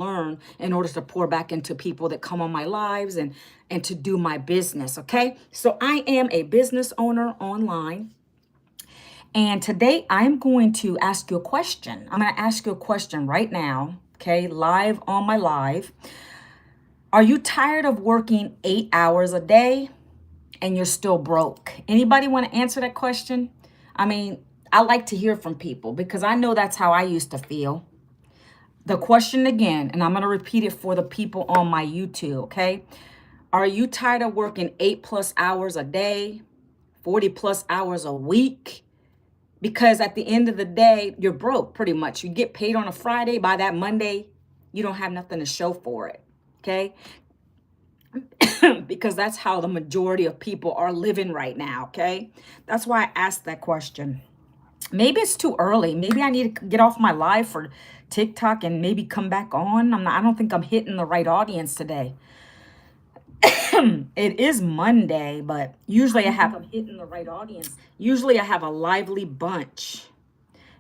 learn in order to pour back into people that come on my lives and to do my business. Okay. So I am a business owner online. And today I'm going to ask you a question. I'm going to ask you a question right now. Okay. Live on my live. Are you tired of working 8 hours a day and you're still broke? Anybody want to answer that question? I mean, I like to hear from people because I know that's how I used to feel. The question again, and I'm going to repeat it for the people on my YouTube, okay? Are you tired of working 8+ hours a day, 40+ hours a week? Because at the end of the day, you're broke pretty much. You get paid on a Friday. By that Monday, you don't have nothing to show for it, okay? Because that's how the majority of people are living right now, okay? That's why I asked that question. Maybe it's too early. Maybe I need to get off my live for TikTok and maybe come back on. I don't think I'm hitting the right audience today. It is Monday, but usually I have I'm hitting the right audience. Usually I have a lively bunch.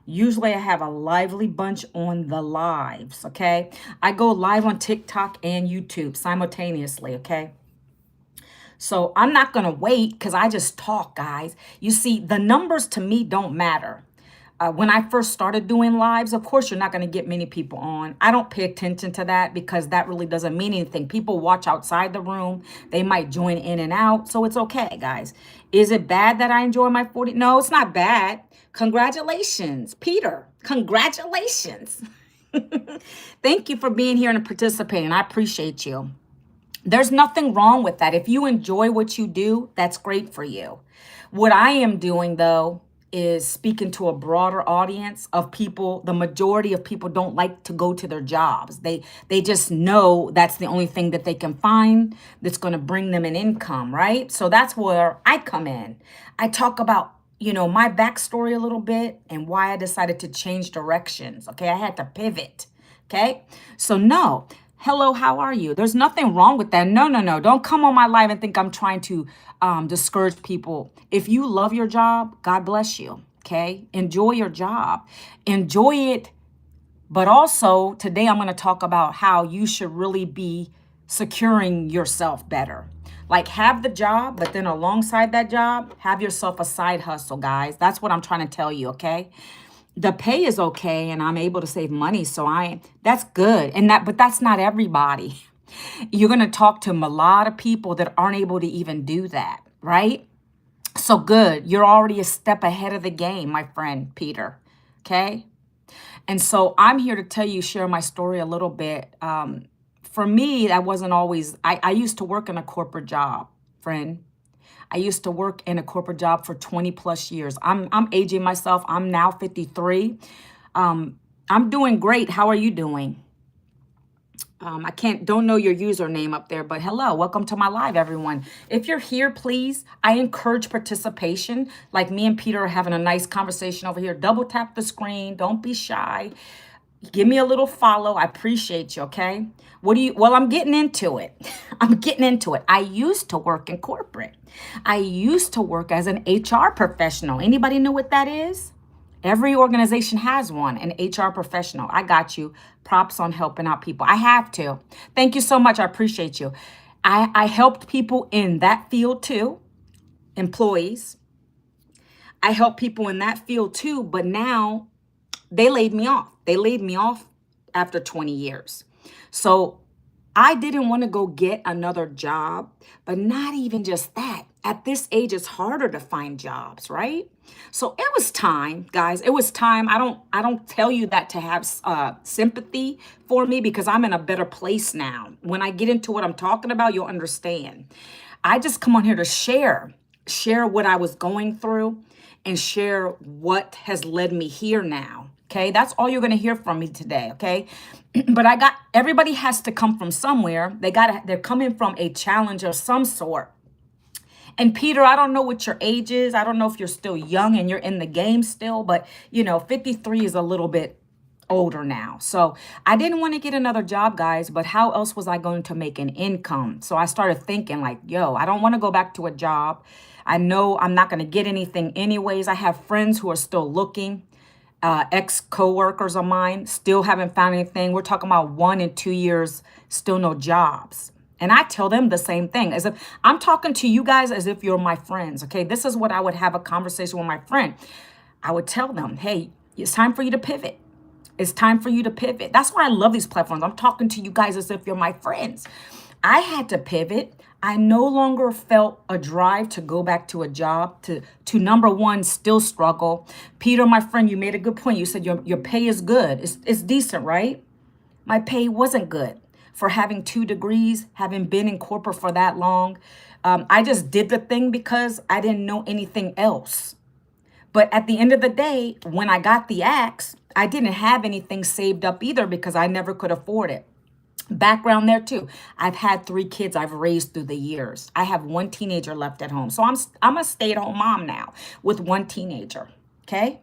Usually I have a lively bunch on the lives, okay? I go live on TikTok and YouTube simultaneously, okay? So I'm not going to wait because I just talk, guys. You see, the numbers to me don't matter. When I first started doing lives, of course, you're not going to get many people on. I don't pay attention to that because that really doesn't mean anything. People watch outside the room. They might join in and out. So it's okay, guys. Is it bad that I enjoy my 40? No, it's not bad. Congratulations, Peter. Congratulations. Thank you for being here and participating. I appreciate you. There's nothing wrong with that. If you enjoy what you do, that's great for you. What I am doing, though, is speaking to a broader audience of people. The majority of people don't like to go to their jobs. They just know that's the only thing that they can find that's going to bring them an income, right? So that's where I come in. I talk about, my backstory a little bit and why I decided to change directions. Okay, I had to pivot. Okay, so no. Hello, how are you? There's nothing wrong with that. No, no, no. Don't come on my live and think I'm trying to discourage people. If you love your job, God bless you. Okay, enjoy your job. Enjoy it. But also today I'm going to talk about how you should really be securing yourself better. Like have the job, but then alongside that job, have yourself a side hustle, guys. That's what I'm trying to tell you, okay? The pay is okay and I'm able to save money. So that's good. But that's not everybody. You're going to talk to a lot of people that aren't able to even do that, right? So good. You're already a step ahead of the game, my friend, Peter. Okay. And so I'm here to share my story a little bit. For me, that wasn't always, I used to work in a corporate job, friend. I used to work in a corporate job for 20+ years. I'm aging myself. I'm now 53. I'm doing great. How are you doing? Don't know your username up there, but hello, welcome to my live, everyone. If you're here, please, I encourage participation. Like me and Peter are having a nice conversation over here. Double tap the screen. Don't be shy. Give me a little follow. I appreciate you, okay? Well, I'm getting into it. I'm getting into it. I used to work in corporate. I used to work as an HR professional. Anybody know what that is? Every organization has one, an HR professional. I got you. Props on helping out people. I have to. Thank you so much. I appreciate you. I helped people in that field too, employees. I help people in that field too, but now they laid me off. They laid me off after 20 years. So I didn't want to go get another job, but not even just that. At this age, it's harder to find jobs, right? So it was time, guys. It was time. I don't tell you that to have sympathy for me because I'm in a better place now. When I get into what I'm talking about, you'll understand. I just come on here to share what I was going through and share what has led me here now. Okay, that's all you're going to hear from me today. Okay, but everybody has to come from somewhere. They're coming from a challenge of some sort. And Peter, I don't know what your age is. I don't know if you're still young and you're in the game still, but 53 is a little bit older now. So I didn't want to get another job, guys, but how else was I going to make an income? So I started thinking like, I don't want to go back to a job. I know I'm not going to get anything anyways. I have friends who are still looking. ex-co-workers of mine still haven't found anything. We're talking about 1 and 2 years, still no jobs. And I tell them the same thing, as if I'm talking to you guys as if you're my friends. Okay, this is what I would have a conversation with my friend. I would tell them, hey, it's time for you to pivot. It's time for you to pivot. That's why I love these platforms. I'm talking to you guys as if you're my friends. I had to pivot. I no longer felt a drive to go back to a job, to number one, still struggle. Peter, my friend, you made a good point. You said your pay is good. It's decent, right? My pay wasn't good for having 2 degrees, having been in corporate for that long. I just did the thing because I didn't know anything else. But at the end of the day, when I got the axe, I didn't have anything saved up either because I never could afford it. Background there too. I've had 3 kids I've raised through the years. I have 1 teenager left at home. So I'm a stay-at-home mom now with 1 teenager. Okay?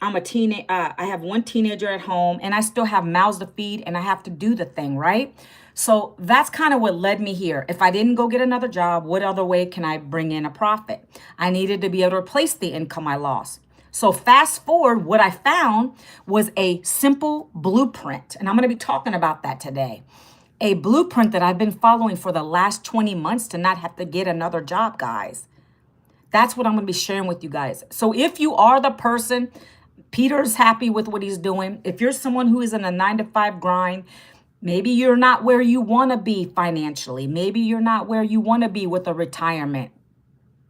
I have 1 teenager at home and I still have mouths to feed and I have to do the thing, right? So that's kind of what led me here. If I didn't go get another job, what other way can I bring in a profit? I needed to be able to replace the income I lost. So fast forward, what I found was a simple blueprint. And I'm going to be talking about that today. A blueprint that I've been following for the last 20 months to not have to get another job, guys. That's what I'm going to be sharing with you guys. So if you are the person, Peter's happy with what he's doing. If you're someone who is in a 9-to-5 grind, maybe you're not where you want to be financially. Maybe you're not where you want to be with a retirement.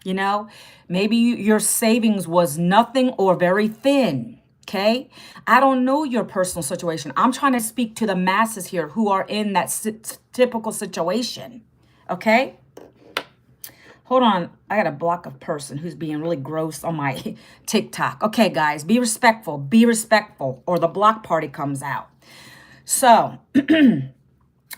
You know, maybe your savings was nothing or very thin. Okay. I don't know your personal situation. I'm trying to speak to the masses here who are in that typical situation. Okay. Hold on. I got to block a person who's being really gross on my TikTok. Okay, guys, be respectful, or the block party comes out. So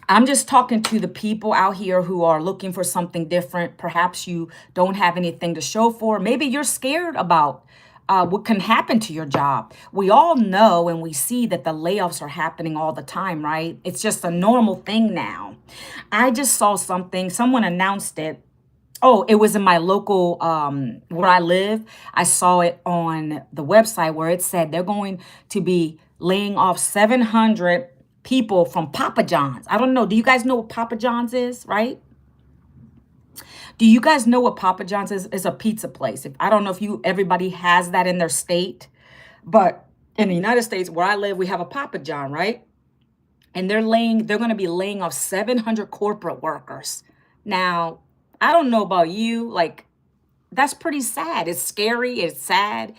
I'm just talking to the people out here who are looking for something different. Perhaps you don't have anything to show for. Maybe you're scared about what can happen to your job. We all know and we see that the layoffs are happening all the time, right? It's just a normal thing now. I just saw something. Someone announced it. Oh, it was in my local, where I live. I saw it on the website where it said they're going to be laying off 700 people from Papa John's. I don't know. Do you guys know what Papa John's is, right? Do you guys know what Papa John's is? It's a pizza place. I don't know if everybody has that in their state, but in the United States where I live, we have a Papa John, right? And they're going to be laying off 700 corporate workers. Now, I don't know about you, like, that's pretty sad. It's scary. It's sad.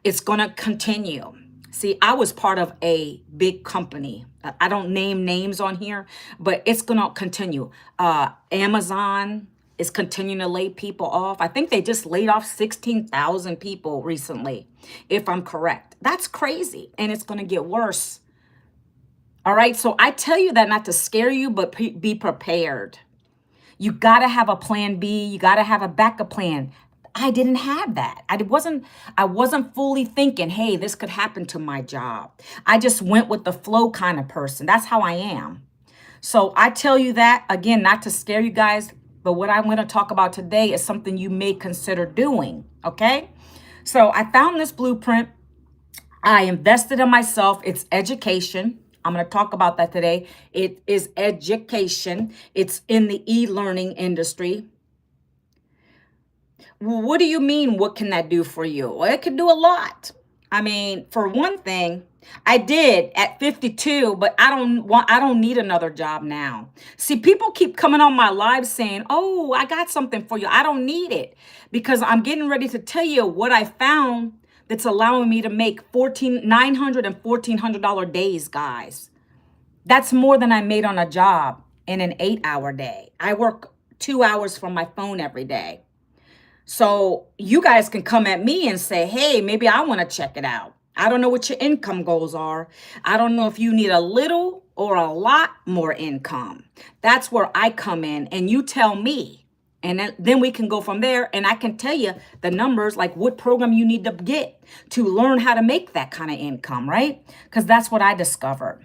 It's going to continue. See, I was part of a big company. I don't name names on here, but it's going to continue. Amazon is continuing to lay people off. I think they just laid off 16,000 people recently, if I'm correct. That's crazy. And it's going to get worse. All right. So I tell you that not to scare you, but be prepared. You got to have a plan B. You got to have a backup plan. I didn't have that. I wasn't fully thinking, hey, this could happen to my job. I just went with the flow kind of person. That's how I am. So I tell you that, again, not to scare you guys, but what I'm going to talk about today is something you may consider doing. Okay. So I found this blueprint. I invested in myself. It's education. I'm going to talk about that today. It is education. It's in the e-learning industry. What do you mean? What can that do for you? Well, it could do a lot. I mean, for one thing, I did at 52, but I don't need another job now. See, people keep coming on my live saying, oh, I got something for you. I don't need it because I'm getting ready to tell you what I found that's allowing me to make $900 and $1,400 days, guys. That's more than I made on a job in an 8-hour day. I work 2 hours from my phone every day. So you guys can come at me and say, hey, maybe I want to check it out. I don't know what your income goals are. I don't know if you need a little or a lot more income. That's where I come in and you tell me. And then we can go from there and I can tell you the numbers, like what program you need to get to learn how to make that kind of income, right? Because that's what I discovered.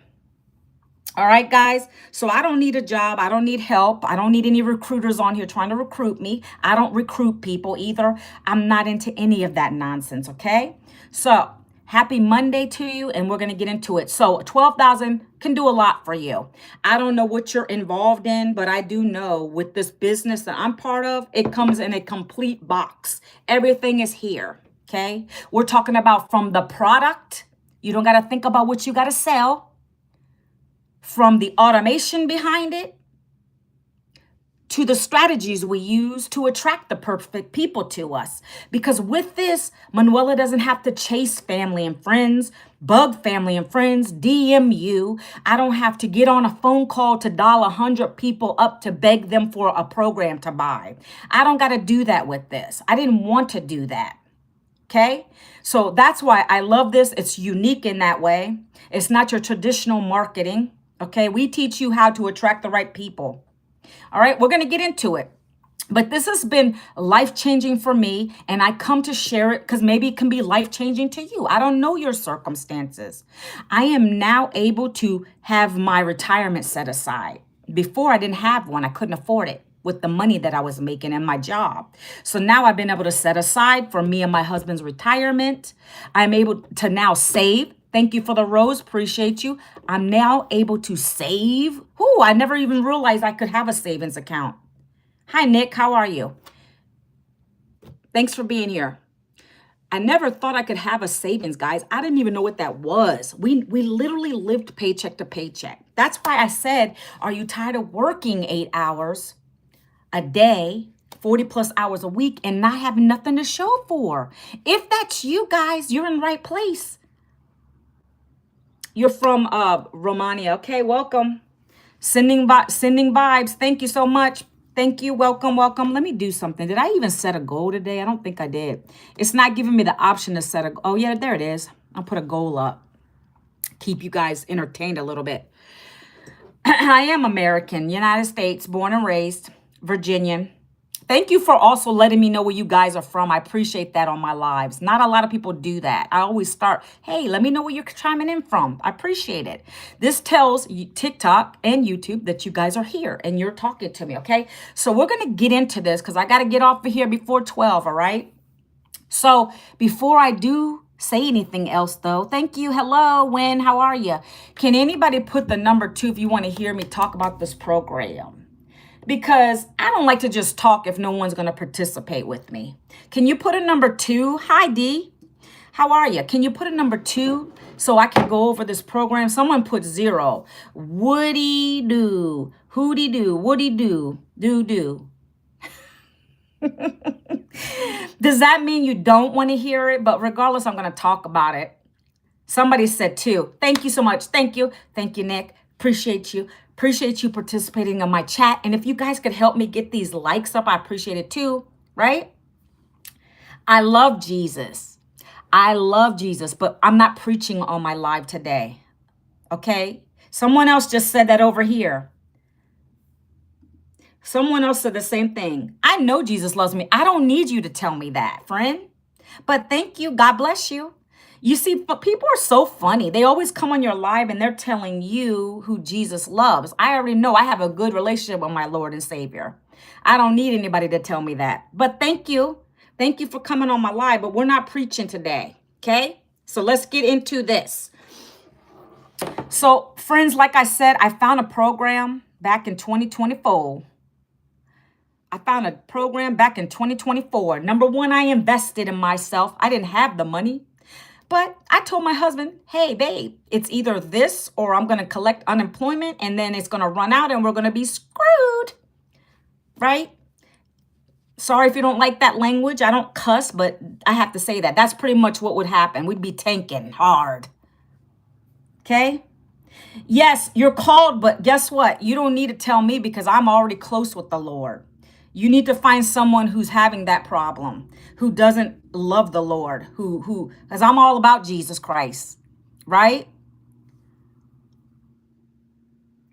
All right, guys. So I don't need a job. I don't need help. I don't need any recruiters on here trying to recruit me. I don't recruit people either. I'm not into any of that nonsense. Okay. So happy Monday to you. And we're going to get into it. So 12,000 can do a lot for you. I don't know what you're involved in, but I do know with this business that I'm part of, it comes in a complete box. Everything is here. Okay. We're talking about from the product. You don't got to think about what you got to sell, from the automation behind it to the strategies we use to attract the perfect people to us. Because with this, Manuela doesn't have to chase family and friends, bug family and friends, DM you. I don't have to get on a phone call to dial 100 people up to beg them for a program to buy. I don't got to do that with this. I didn't want to do that. Okay. So that's why I love this. It's unique in that way. It's not your traditional marketing. Okay. We teach you how to attract the right people. All right. We're going to get into it. But this has been life-changing for me, and I come to share it because maybe it can be life-changing to you. I don't know your circumstances. I am now able to have my retirement set aside. Before, I didn't have one. I couldn't afford it with the money that I was making in my job. So now I've been able to set aside for me and my husband's retirement. I'm able to now save. Thank you for the rose. Appreciate you. I'm now able to save. Ooh, I never even realized I could have a savings account. Hi, Nick. How are you? Thanks for being here. I never thought I could have a savings, guys. I didn't even know what that was. We literally lived paycheck to paycheck. That's why I said, are you tired of working 8 hours a day, 40 plus hours a week, and not having nothing to show for? If that's you guys, you're in the right place. You're from Romania. Okay, welcome. Sending vibes. Thank you so much. Thank you. Welcome, welcome. Let me do something. Did I even set a goal today? I don't think I did. It's not giving me the option to set a goal. Oh, yeah, there it is. I'll put a goal up. Keep you guys entertained a little bit. I am American, United States, born and raised, Virginian. Thank you for also letting me know where you guys are from. I appreciate that on my lives. Not a lot of people do that. I always start, hey, let me know where you're chiming in from. I appreciate it. This tells TikTok and YouTube that you guys are here and you're talking to me, okay? So we're going to get into this because I got to get off of here before 12, all right? So before I do say anything else, though, thank you. Hello, Win. How are you? Can anybody put the number 2 if you want to hear me talk about this program? Because I don't like to just talk if no one's going to participate with me. Can you put a number 2? Hi, D. How are you? Can you put a number 2 so I can go over this program? Someone put 0. Woody do. Hooty do. Woody do. Do. Does that mean you don't want to hear it? But regardless, I'm going to talk about it. Somebody said 2. Thank you so much. Thank you. Thank you, Nick. Appreciate you. Appreciate you participating in my chat. And if you guys could help me get these likes up, I appreciate it too, right? I love Jesus. I love Jesus, but I'm not preaching on my live today, okay? Someone else just said that over here. Someone else said the same thing. I know Jesus loves me. I don't need you to tell me that, friend. But thank you. God bless you. You see, but people are so funny. They always come on your live and they're telling you who Jesus loves. I already know I have a good relationship with my Lord and Savior. I don't need anybody to tell me that. But thank you. Thank you for coming on my live, but we're not preaching today, okay? So let's get into this. So, friends, like I said, I found a program back in 2024. Number 1, I invested in myself. I didn't have the money. But I told my husband, hey, babe, it's either this or I'm going to collect unemployment and then it's going to run out and we're going to be screwed, right? Sorry if you don't like that language. I don't cuss, but I have to say that. That's pretty much what would happen. We'd be tanking hard, okay? Yes, you're called, but guess what? You don't need to tell me because I'm already close with the Lord. You need to find someone who's having that problem, who doesn't love the Lord, because I'm all about Jesus Christ, right?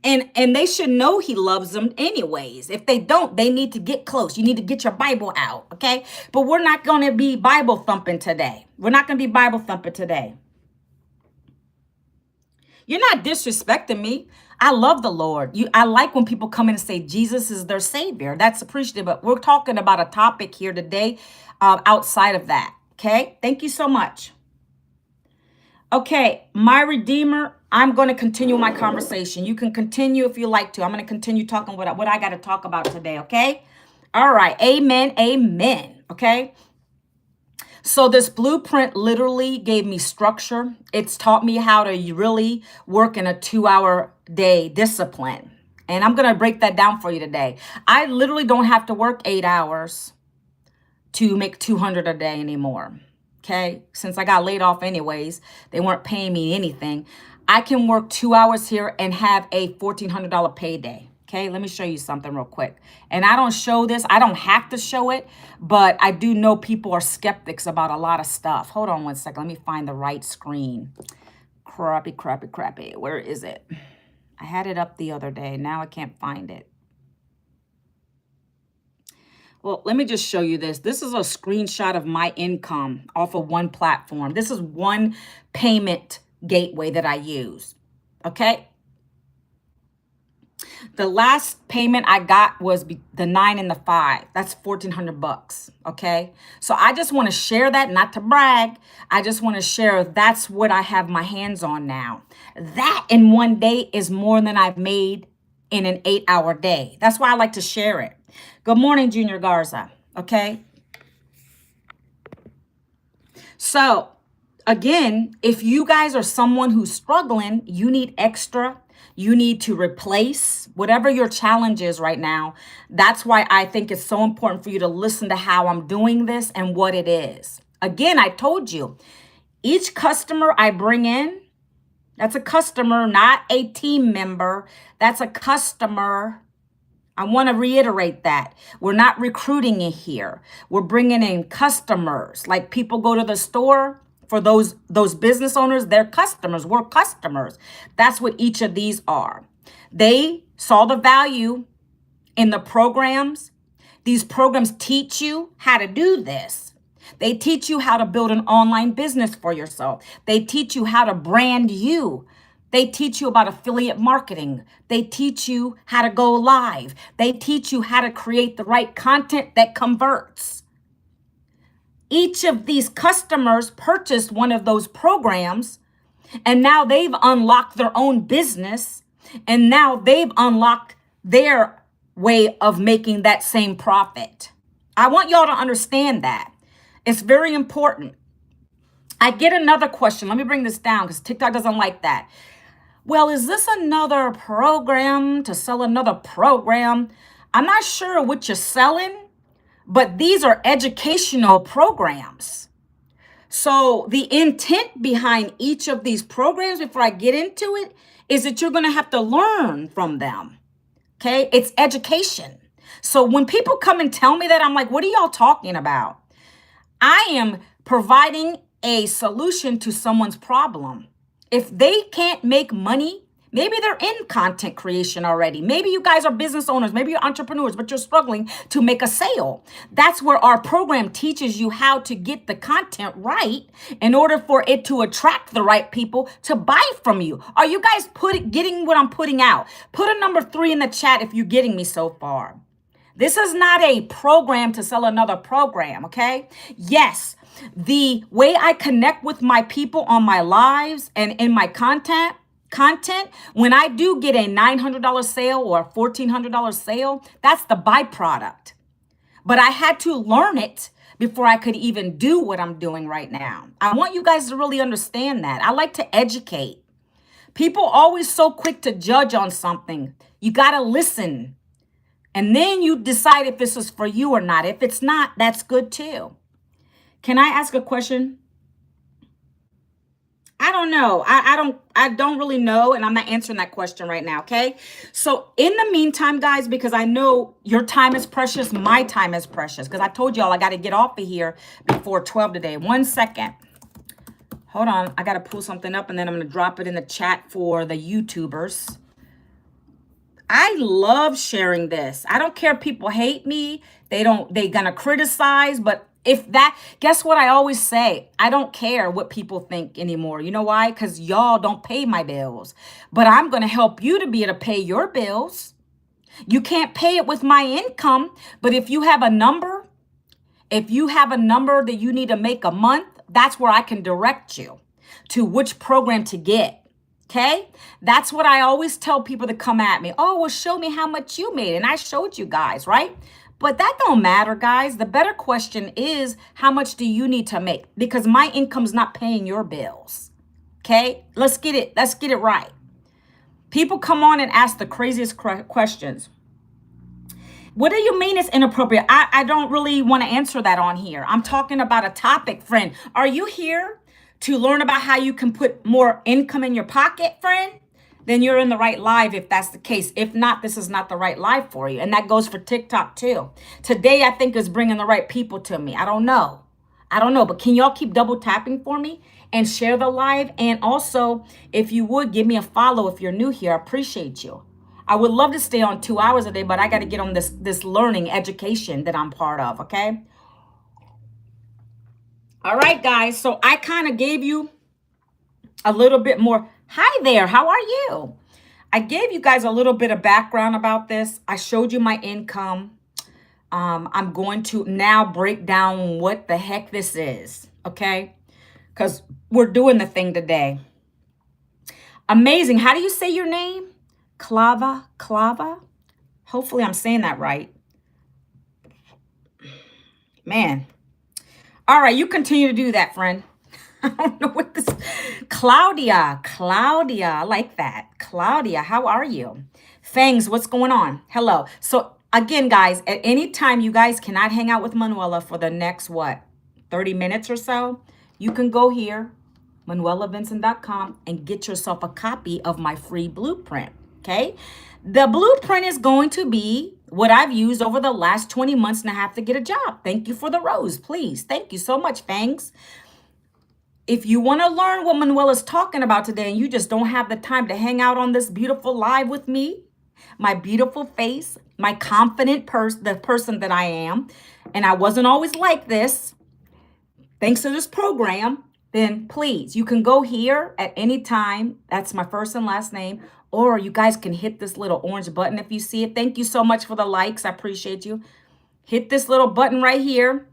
And they should know he loves them anyways. If they don't, they need to get close. You need to get your Bible out, okay? But we're not going to be Bible thumping today. You're not disrespecting me. I love the Lord. I like when people come in and say Jesus is their savior. That's appreciative. But we're talking about a topic here today outside of that. Okay. Thank you so much. Okay, my Redeemer, I'm going to continue my conversation. You can continue if you like to. I'm going to continue talking what I got to talk about today, okay? All right, amen, amen, okay? So this blueprint literally gave me structure. It's taught me how to really work in a 2-hour day discipline. And I'm going to break that down for you today. I literally don't have to work 8 hours to make 200 a day anymore. Okay. Since I got laid off anyways, they weren't paying me anything. I can work 2 hours here and have a $1,400 payday. Okay. Let me show you something real quick. And I don't show this. I don't have to show it, but I do know people are skeptics about a lot of stuff. Hold on one second. Let me find the right screen. Crappy. Where is it? I had it up the other day. Now I can't find it. Well, let me just show you this. This is a screenshot of my income off of one platform. This is one payment gateway that I use. Okay. The last payment I got was the 9 and the 5. That's $1,400. Okay. So I just want to share that, not to brag. I just want to share that's what I have my hands on now. That in one day is more than I've made in an 8-hour day. That's why I like to share it. Good morning, Junior Garza. Okay. So again, if you guys are someone who's struggling, you need extra, you need to replace whatever your challenge is right now. That's why I think it's so important for you to listen to how I'm doing this and what it is. Again, I told you, each customer I bring in, that's a customer, not a team member. That's a customer. I want to reiterate that. We're not recruiting it here. We're bringing in customers. Like people go to the store, for those business owners, they're customers. We're customers. That's what each of these are. They saw the value in the programs. These programs teach you how to do this. They teach you how to build an online business for yourself. They teach you how to brand you. They teach you about affiliate marketing. They teach you how to go live. They teach you how to create the right content that converts. Each of these customers purchased one of those programs, and now they've unlocked their own business, and now they've unlocked their way of making that same profit. I want y'all to understand that. It's very important. I get another question. Let me bring this down because TikTok doesn't like that. Well, is this another program to sell another program? I'm not sure what you're selling, but these are educational programs. So the intent behind each of these programs, before I get into it, is that you're going to have to learn from them. Okay. It's education. So when people come and tell me that, I'm like, what are y'all talking about? I am providing a solution to someone's problem. If they can't make money, maybe they're in content creation already. Maybe you guys are business owners. Maybe you're entrepreneurs, but you're struggling to make a sale. That's where our program teaches you how to get the content right in order for it to attract the right people to buy from you. Are you guys getting what I'm putting out? Put a number 3 in the chat if you're getting me so far. This is not a program to sell another program, okay? Yes, the way I connect with my people on my lives and in my content, when I do get a $900 sale or a $1,400 sale, that's the byproduct. But I had to learn it before I could even do what I'm doing right now. I want you guys to really understand that. I like to educate. People always so quick to judge on something. You got to listen. And then you decide if this is for you or not. If it's not, that's good too. Can I ask a question? I don't know. I don't really know. And I'm not answering that question right now. Okay. So in the meantime, guys, because I know your time is precious, my time is precious. Because I told y'all I got to get off of here before 12 today. 1 second. Hold on. I got to pull something up and then I'm going to drop it in the chat for the YouTubers. I love sharing this. I don't care if people hate me. They're gonna criticize, but Guess what I always say? I don't care what people think anymore. You know why? Because y'all don't pay my bills. But I'm going to help you to be able to pay your bills. You can't pay it with my income. But if you have a number that you need to make a month, that's where I can direct you to which program to get. Okay? That's what I always tell people to come at me. Oh, well, show me how much you made. And I showed you guys, right? But that don't matter, guys. The better question is, how much do you need to make? Because my income's not paying your bills. Okay? Let's get it right. People come on and ask the craziest questions. What do you mean it's inappropriate? I don't really want to answer that on here. I'm talking about a topic, friend. Are you here to learn about how you can put more income in your pocket, friend? Then you're in the right live if that's the case. If not, this is not the right live for you. And that goes for TikTok too. Today, I think is bringing the right people to me. I don't know. But can y'all keep double tapping for me and share the live? And also, if you would, give me a follow if you're new here. I appreciate you. I would love to stay on 2 hours a day, but I got to get on this learning education that I'm part of, okay? All right, guys. So I kind of gave you a little bit more. Hi there. How are you? I gave you guys a little bit of background about this. I showed you my income. I'm going to now break down what the heck this is, okay? Because we're doing the thing today. Amazing. How do you say your name? Clava? Hopefully I'm saying that right. Man. All right, you continue to do that, friend. I don't know what this... Claudia, I like that. Claudia, how are you? Fangs, what's going on? Hello. So again, guys, at any time you guys cannot hang out with Manuela for the next, 30 minutes or so, you can go here, manuelavincent.com, and get yourself a copy of my free blueprint. Okay, the blueprint is going to be what I've used over the last 20 months and a half to get a job. Thank you for the rose, please. Thank you so much, Fangs. If you want to learn what Manuela's talking about today and you just don't have the time to hang out on this beautiful live with me, my beautiful face, my confident the person that I am, and I wasn't always like this, thanks to this program, then please, you can go here at any time. That's my first and last name. Or you guys can hit this little orange button if you see it. Thank you so much for the likes. I appreciate you. Hit this little button right here.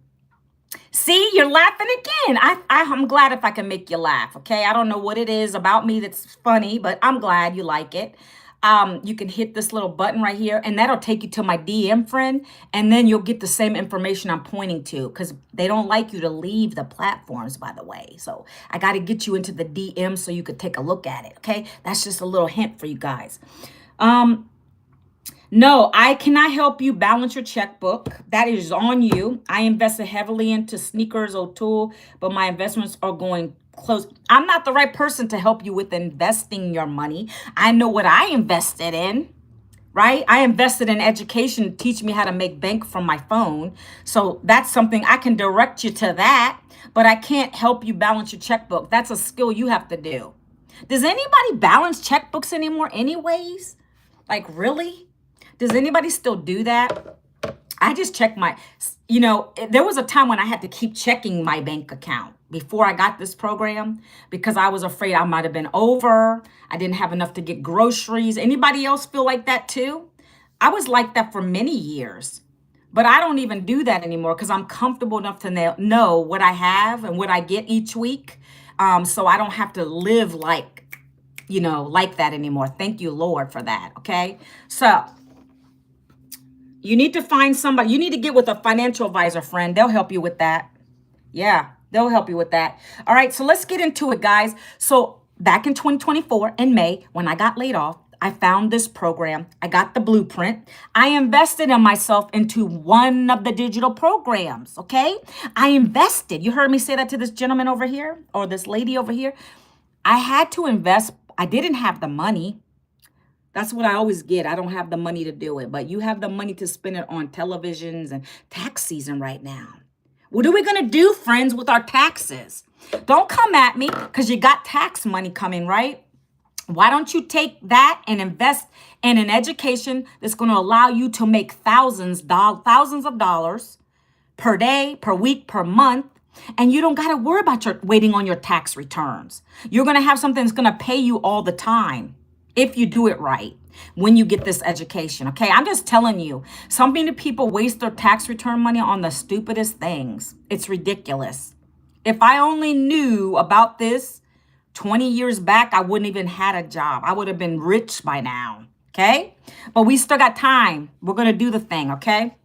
See, you're laughing again. I'm glad if I can make you laugh, okay? I don't know what it is about me that's funny, but I'm glad you like it. You can hit this little button right here, and that'll take you to my DM, friend, and then you'll get the same information I'm pointing to, because they don't like you to leave the platforms, by the way. So I got to get you into the DM so you could take a look at it, okay? That's just a little hint for you guys. No, I cannot help you balance your checkbook. That is on you. I invested heavily into sneakers, O'Toole, but my investments are going close. I'm not the right person to help you with investing your money. I know what I invested in, right? I invested in education to teach me how to make bank from my phone. So that's something I can direct you to that, but I can't help you balance your checkbook. That's a skill you have to do. Does anybody balance checkbooks anymore anyways? Like, really? Does anybody still do that? I just check there was a time when I had to keep checking my bank account before I got this program because I was afraid I might have been over. I didn't have enough to get groceries. Anybody else feel like that too? I was like that for many years, but I don't even do that anymore because I'm comfortable enough to know what I have and what I get each week. So I don't have to live like that anymore. Thank you, Lord, for that. Okay. So you need to find somebody. You need to get with a financial advisor, friend. They'll help you with that. Yeah, they'll help you with that. All right, so let's get into it, guys. So back in 2024, in May, when I got laid off, I found this program. I got the blueprint. I invested in myself into one of the digital programs, okay? I invested. You heard me say that to this gentleman over here or this lady over here. I had to invest. I didn't have the money. That's what I always get. I don't have the money to do it, but you have the money to spend it on televisions and tax season right now. What are we going to do, friends, with our taxes? Don't come at me because you got tax money coming, right? Why don't you take that and invest in an education that's going to allow you to make thousands of dollars per day, per week, per month. And you don't got to worry about your waiting on your tax returns. You're going to have something that's going to pay you all the time if you do it right when you get this education. Okay, I'm just telling you, so many people waste their tax return money on the stupidest things. It's ridiculous. If I only knew about this 20 years back, I wouldn't even had a job. I would have been rich by now. Okay, but we still got time. We're going to do the thing. Okay,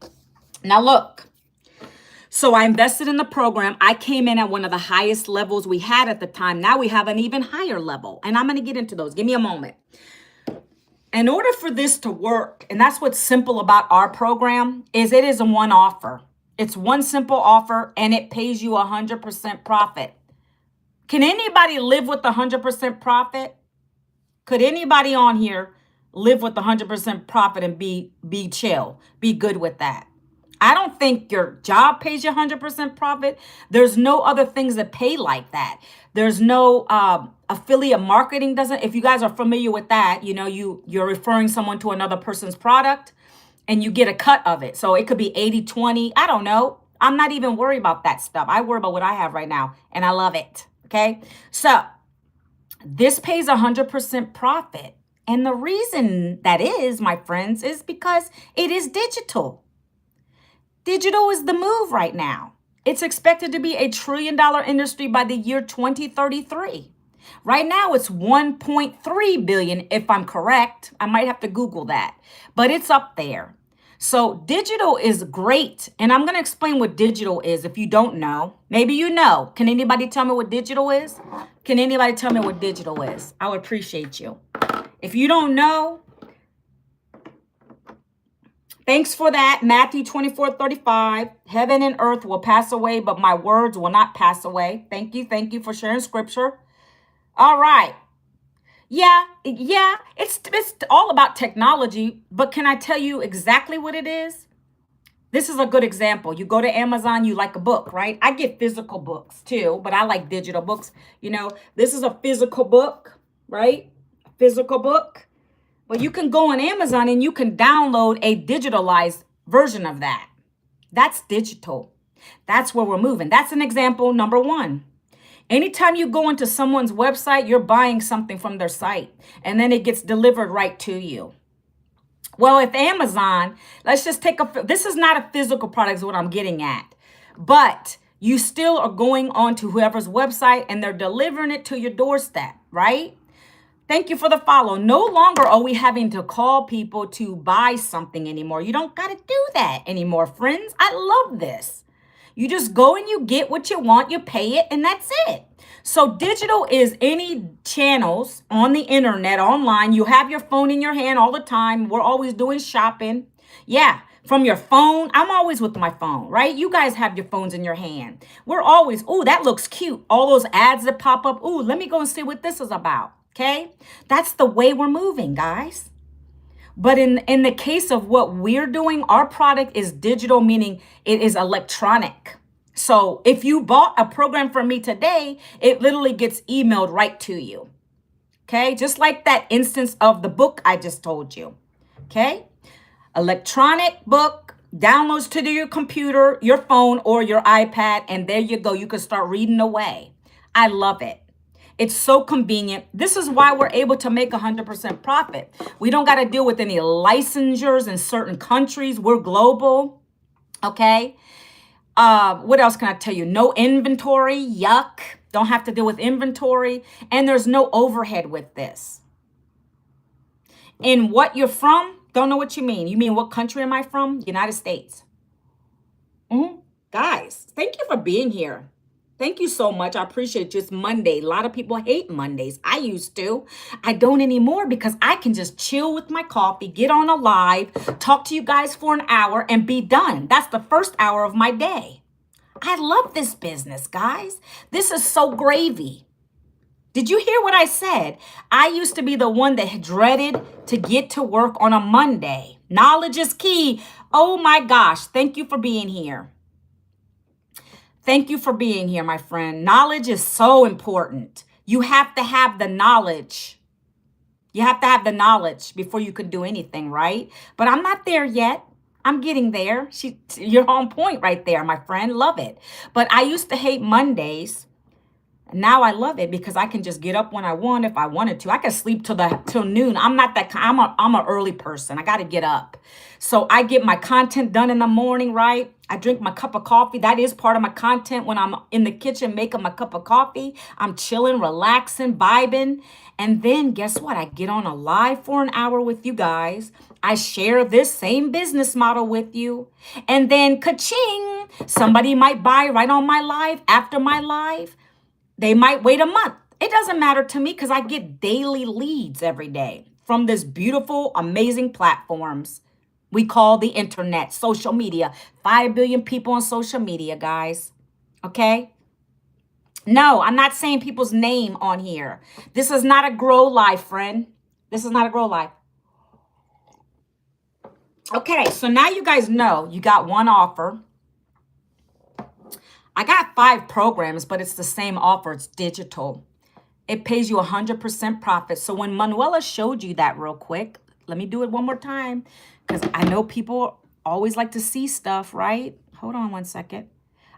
now look. So I invested in the program. I came in at one of the highest levels we had at the time. Now we have an even higher level. And I'm going to get into those. Give me a moment. In order for this to work, and that's what's simple about our program, is it is a one offer. It's one simple offer and it pays you 100% profit. Can anybody live with 100% profit? Could anybody on here live with 100% profit and be chill, be good with that? I don't think your job pays you 100% profit. There's no other things that pay like that. There's no affiliate marketing doesn't. If you guys are familiar with that, you know, you're referring someone to another person's product and you get a cut of it. So it could be 80-20. I don't know. I'm not even worried about that stuff. I worry about what I have right now and I love it. Okay. So this pays 100% profit. And the reason that is, my friends, is because it is digital. Digital is the move right now. It's expected to be a $1 trillion industry by the year 2033. Right now, it's 1.3 billion, if I'm correct. I might have to Google that, but it's up there. So digital is great. And I'm going to explain what digital is if you don't know. Maybe you know. Can anybody tell me what digital is? Can anybody tell me what digital is? I would appreciate you. If you don't know, thanks for that. Matthew 24:35. Heaven and earth will pass away, but my words will not pass away. Thank you. Thank you for sharing scripture. All right. Yeah, it's all about technology, but can I tell you exactly what it is? This is a good example. You go to Amazon, you like a book, right? I get physical books too, but I like digital books. You know, this is a physical book, right? Physical book. But you can go on Amazon and you can download a digitalized version of that. That's digital. That's where we're moving. That's an example number one. Anytime you go into someone's website, you're buying something from their site and then it gets delivered right to you. Well, if Amazon, let's just this is not a physical product is what I'm getting at, but you still are going on to whoever's website and they're delivering it to your doorstep, right? Thank you for the follow. No longer are we having to call people to buy something anymore. You don't got to do that anymore, friends. I love this. You just go and you get what you want, you pay it, and that's it. So digital is any channels on the internet, online. You have your phone in your hand all the time. We're always doing shopping. Yeah, from your phone. I'm always with my phone, right? You guys have your phones in your hand. We're always, oh, that looks cute. All those ads that pop up. Oh, let me go and see what this is about. Okay? That's the way we're moving, guys. But in the case of what we're doing, our product is digital, meaning it is electronic. So if you bought a program from me today, it literally gets emailed right to you. Okay, just like that instance of the book I just told you. Okay, electronic book downloads to your computer, your phone, or your iPad, and there you go. You can start reading away. I love it. It's so convenient. This is why we're able to make 100% profit. We don't got to deal with any licensures in certain countries. We're global. Okay. What else can I tell you? No inventory. Yuck. Don't have to deal with inventory. And there's no overhead with this. In what you're from, don't know what you mean. You mean what country am I from? United States. Guys, thank you for being here. Thank you so much. I appreciate you. It's Monday. A lot of people hate Mondays. I used to. I don't anymore because I can just chill with my coffee, get on a live, talk to you guys for an hour and be done. That's the first hour of my day. I love this business, guys. This is so gravy. Did you hear what I said? I used to be the one that dreaded to get to work on a Monday. Knowledge is key. Oh my gosh. Thank you for being here. Thank you for being here, my friend. Knowledge is so important. You have to have the knowledge. You have to have the knowledge before you can do anything, right? But I'm not there yet. I'm getting there. You're on point right there, my friend. Love it. But I used to hate Mondays. Now I love it because I can just get up when I want if I wanted to. I can sleep till noon. I'm not that I'm a early person. I got to get up. So I get my content done in the morning, right? I drink my cup of coffee. That is part of my content when I'm in the kitchen making my cup of coffee. I'm chilling, relaxing, vibing. And then guess what? I get on a live for an hour with you guys. I share this same business model with you. And then ka-ching, somebody might buy right on my live after my live. They might wait a month. It doesn't matter to me because I get daily leads every day from this beautiful, amazing platforms we call the internet, social media. 5 billion people on social media, guys. Okay? No, I'm not saying people's name on here. This is not a grow life, friend. This is not a grow life. Okay, so now you guys know you got one offer. I got 5 programs, but it's the same offer. It's digital. It pays you 100% profit. So when Manuela showed you that real quick, let me do it one more time because I know people always like to see stuff, right? Hold on one second.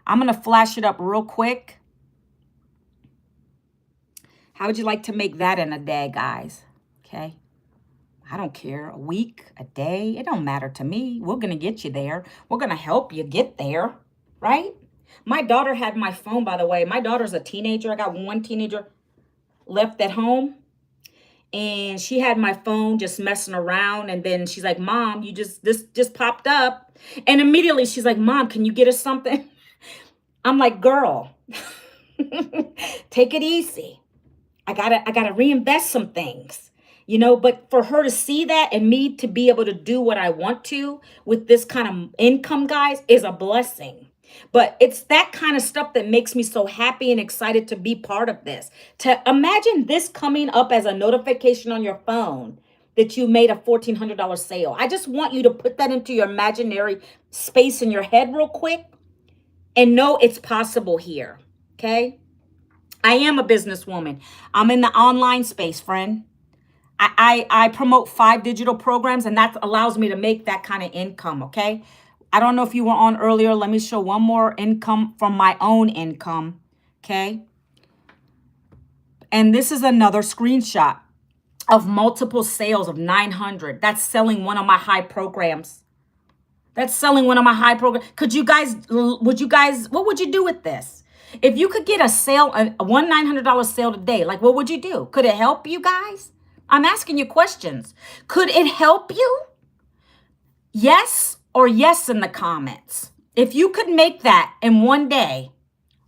I'm going to flash it up real quick. How would you like to make that in a day, guys? Okay. I don't care. A week, a day, it don't matter to me. We're going to get you there. We're going to help you get there, right? My daughter had my phone, by the way. My daughter's a teenager. I got one teenager left at home. And she had my phone just messing around. And then she's like, Mom, this just popped up. And immediately she's like, Mom, can you get us something? I'm like, girl, take it easy. I gotta reinvest some things, but for her to see that and me to be able to do what I want to with this kind of income, guys, is a blessing. But it's that kind of stuff that makes me so happy and excited to be part of this. To imagine this coming up as a notification on your phone that you made a $1,400 sale. I just want you to put that into your imaginary space in your head real quick and know it's possible here, okay? I am a businesswoman. I'm in the online space, friend. I promote 5 digital programs, and that allows me to make that kind of income, okay? I don't know if you were on earlier. Let me show one more income from my own income, okay? And this is another screenshot of multiple sales of 900. That's selling one of my high programs. That's selling one of my high programs. What would you do with this? If you could get a sale, a $900 sale today, like what would you do? Could it help you guys? I'm asking you questions. Could it help you? Yes or yes in the comments. If you could make that in one day,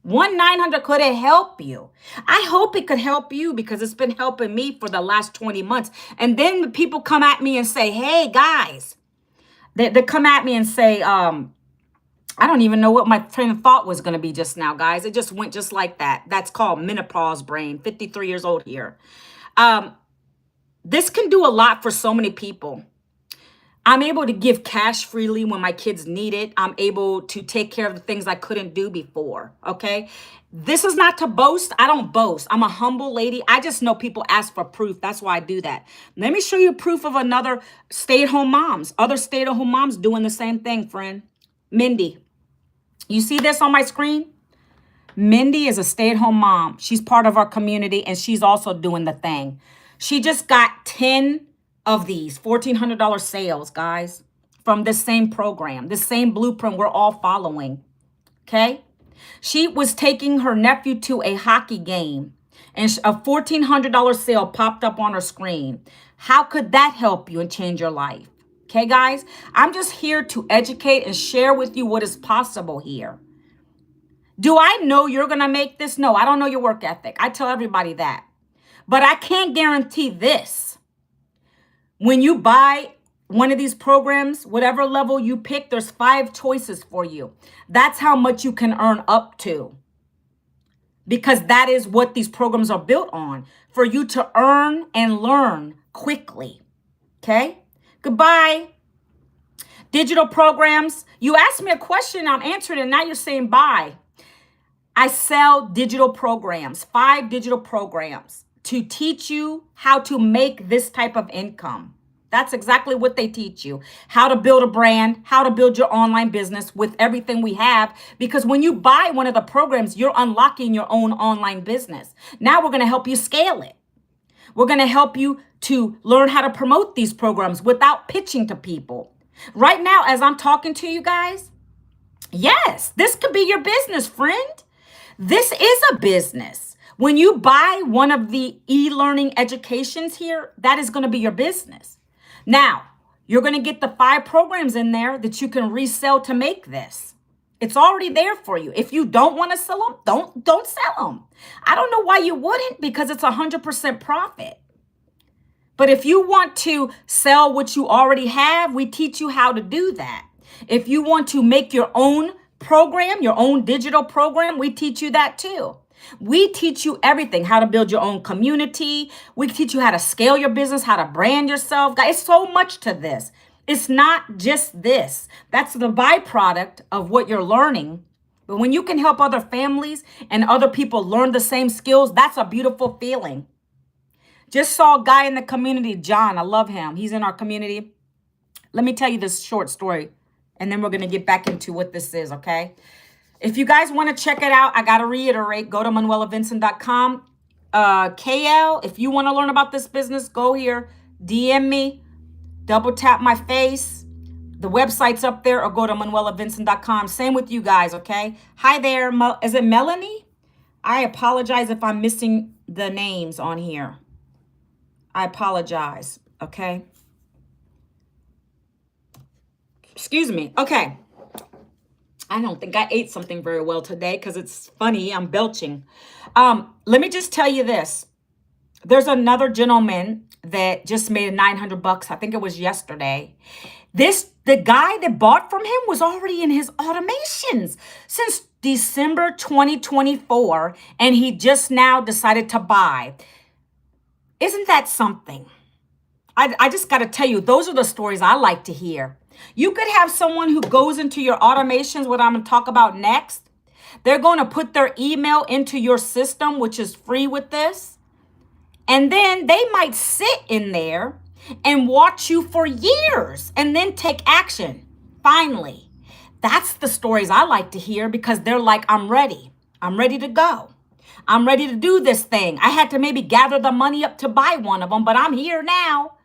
900, could it help you? I hope it could help you because it's been helping me for the last 20 months. And then people come at me and say, hey, guys, they come at me and say, I don't even know what my train of thought was going to be just now, guys. It just went just like that. That's called menopause brain, 53 years old here. This can do a lot for so many people. I'm able to give cash freely when my kids need it. I'm able to take care of the things I couldn't do before, okay? This is not to boast. I don't boast. I'm a humble lady. I just know people ask for proof. That's why I do that. Let me show you proof of other stay-at-home moms doing the same thing, friend. Mindy. You see this on my screen? Mindy is a stay-at-home mom. She's part of our community, and she's also doing the thing. She just got 10 of these $1,400 sales, guys, from this same program, this same blueprint we're all following, okay? She was taking her nephew to a hockey game, and a $1,400 sale popped up on her screen. How could that help you and change your life? Okay, guys, I'm just here to educate and share with you what is possible here. Do I know you're going to make this? No, I don't know your work ethic. I tell everybody that. But I can't guarantee this. When you buy one of these programs, whatever level you pick, there's 5 choices for you. That's how much you can earn up to. Because that is what these programs are built on. For you to earn and learn quickly. Okay? Goodbye. Digital programs. You asked me a question, I'm answering it, and now you're saying bye. I sell digital programs, 5 digital programs to teach you how to make this type of income. That's exactly what they teach you. How to build a brand, how to build your online business with everything we have. Because when you buy one of the programs, you're unlocking your own online business. Now we're going to help you scale it. We're going to help you to learn how to promote these programs without pitching to people. Right now, as I'm talking to you guys, yes, this could be your business, friend. This is a business. When you buy one of the e-learning educations here, that is going to be your business. Now, you're going to get the 5 programs in there that you can resell to make this. It's already there for you. If you don't want to sell them, don't sell them. I don't know why you wouldn't, because it's 100% profit. But if you want to sell what you already have, we teach you how to do that. If you want to make your own program, your own digital program, we teach you that too. We teach you everything, how to build your own community. We teach you how to scale your business, how to brand yourself. Guys, it's so much to this. It's not just this. That's the byproduct of what you're learning. But when you can help other families and other people learn the same skills, that's a beautiful feeling. Just saw a guy in the community, John. I love him. He's in our community. Let me tell you this short story, and then we're going to get back into what this is, okay? If you guys want to check it out, I got to reiterate, go to manuelavincent.com. KL, if you want to learn about this business, go here, DM me, double tap my face. The website's up there, or go to manuelavincent.com. Same with you guys, okay? Hi there. Is it Melanie? I apologize if I'm missing the names on here. I apologize, okay? Excuse me. Okay. I don't think I ate something very well today because it's funny. I'm belching. Let me just tell you this. There's another gentleman that just made $900. I think it was yesterday. The guy that bought from him was already in his automations since December 2024, and he just now decided to buy. Isn't that something? I just got to tell you, those are the stories I like to hear. You could have someone who goes into your automations, what I'm going to talk about next. They're going to put their email into your system, which is free with this. And then they might sit in there and watch you for years and then take action. Finally, that's the stories I like to hear, because they're like, I'm ready. I'm ready to go. I'm ready to do this thing. I had to maybe gather the money up to buy one of them, but I'm here now.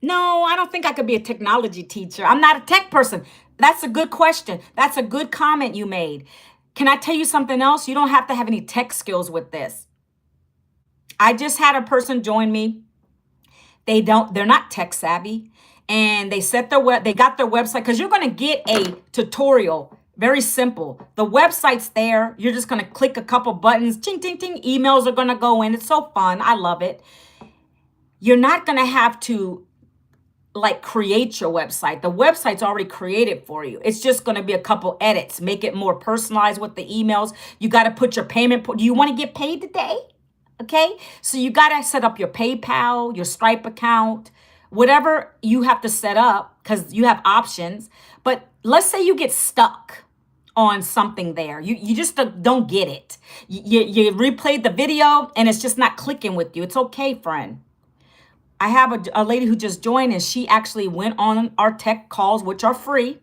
No, I don't think I could be a technology teacher. I'm not a tech person. That's a good question. That's a good comment you made. Can I tell you something else? You don't have to have any tech skills with this. I just had a person join me. They're not tech savvy, and they got their website, because you're going to get a tutorial. Very simple. The website's there. You're just going to click a couple buttons. Ting, ting, ting. Emails are going to go in. It's so fun. I love it. You're not going to have to create your website. The website's already created for you. It's just going to be a couple edits. Make it more personalized with the emails. You got to put your payment. Do you want to get paid today? Okay. So you got to set up your PayPal, your Stripe account, whatever you have to set up, because you have options. But let's say you get stuck on something there. You just don't get it. You replayed the video and it's just not clicking with you. It's okay, friend. I have a lady who just joined, and she actually went on our tech calls, which are free,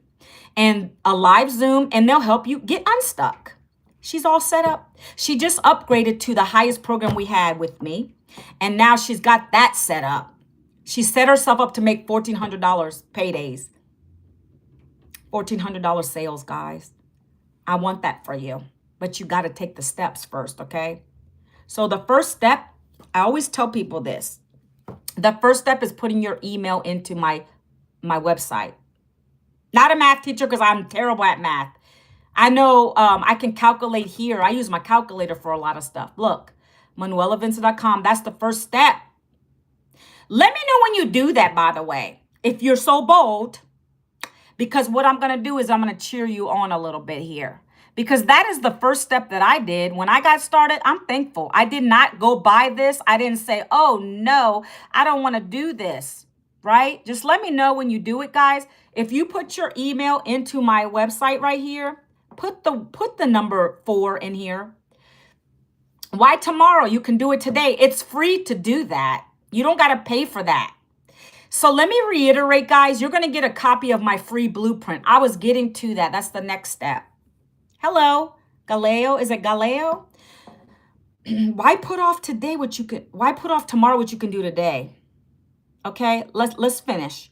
and a live Zoom, and they'll help you get unstuck. She's all set up. She just upgraded to the highest program we had with me, and now she's got that set up. She set herself up to make $1,400 paydays. $1,400 sales, guys. I want that for you, but you got to take the steps first, okay? So the first step, I always tell people this. The first step is putting your email into my website. Not a math teacher, because I'm terrible at math. I know I can calculate here. I use my calculator for a lot of stuff. Look, manuelavincent.com. That's the first step. Let me know when you do that, by the way, if you're so bold, because what I'm going to do is I'm going to cheer you on a little bit here. Because that is the first step that I did when I got started. I'm thankful. I did not go buy this. I didn't say, oh, no, I don't want to do this, right? Just let me know when you do it, guys. If you put your email into my website right here, put the number 4 in here. Why tomorrow? You can do it today. It's free to do that. You don't got to pay for that. So let me reiterate, guys, you're going to get a copy of my free blueprint. I was getting to that. That's the next step. Hello, Galeo. Is it Galeo? Why put off today what you could, why put off tomorrow what you can do today? Okay, let's finish.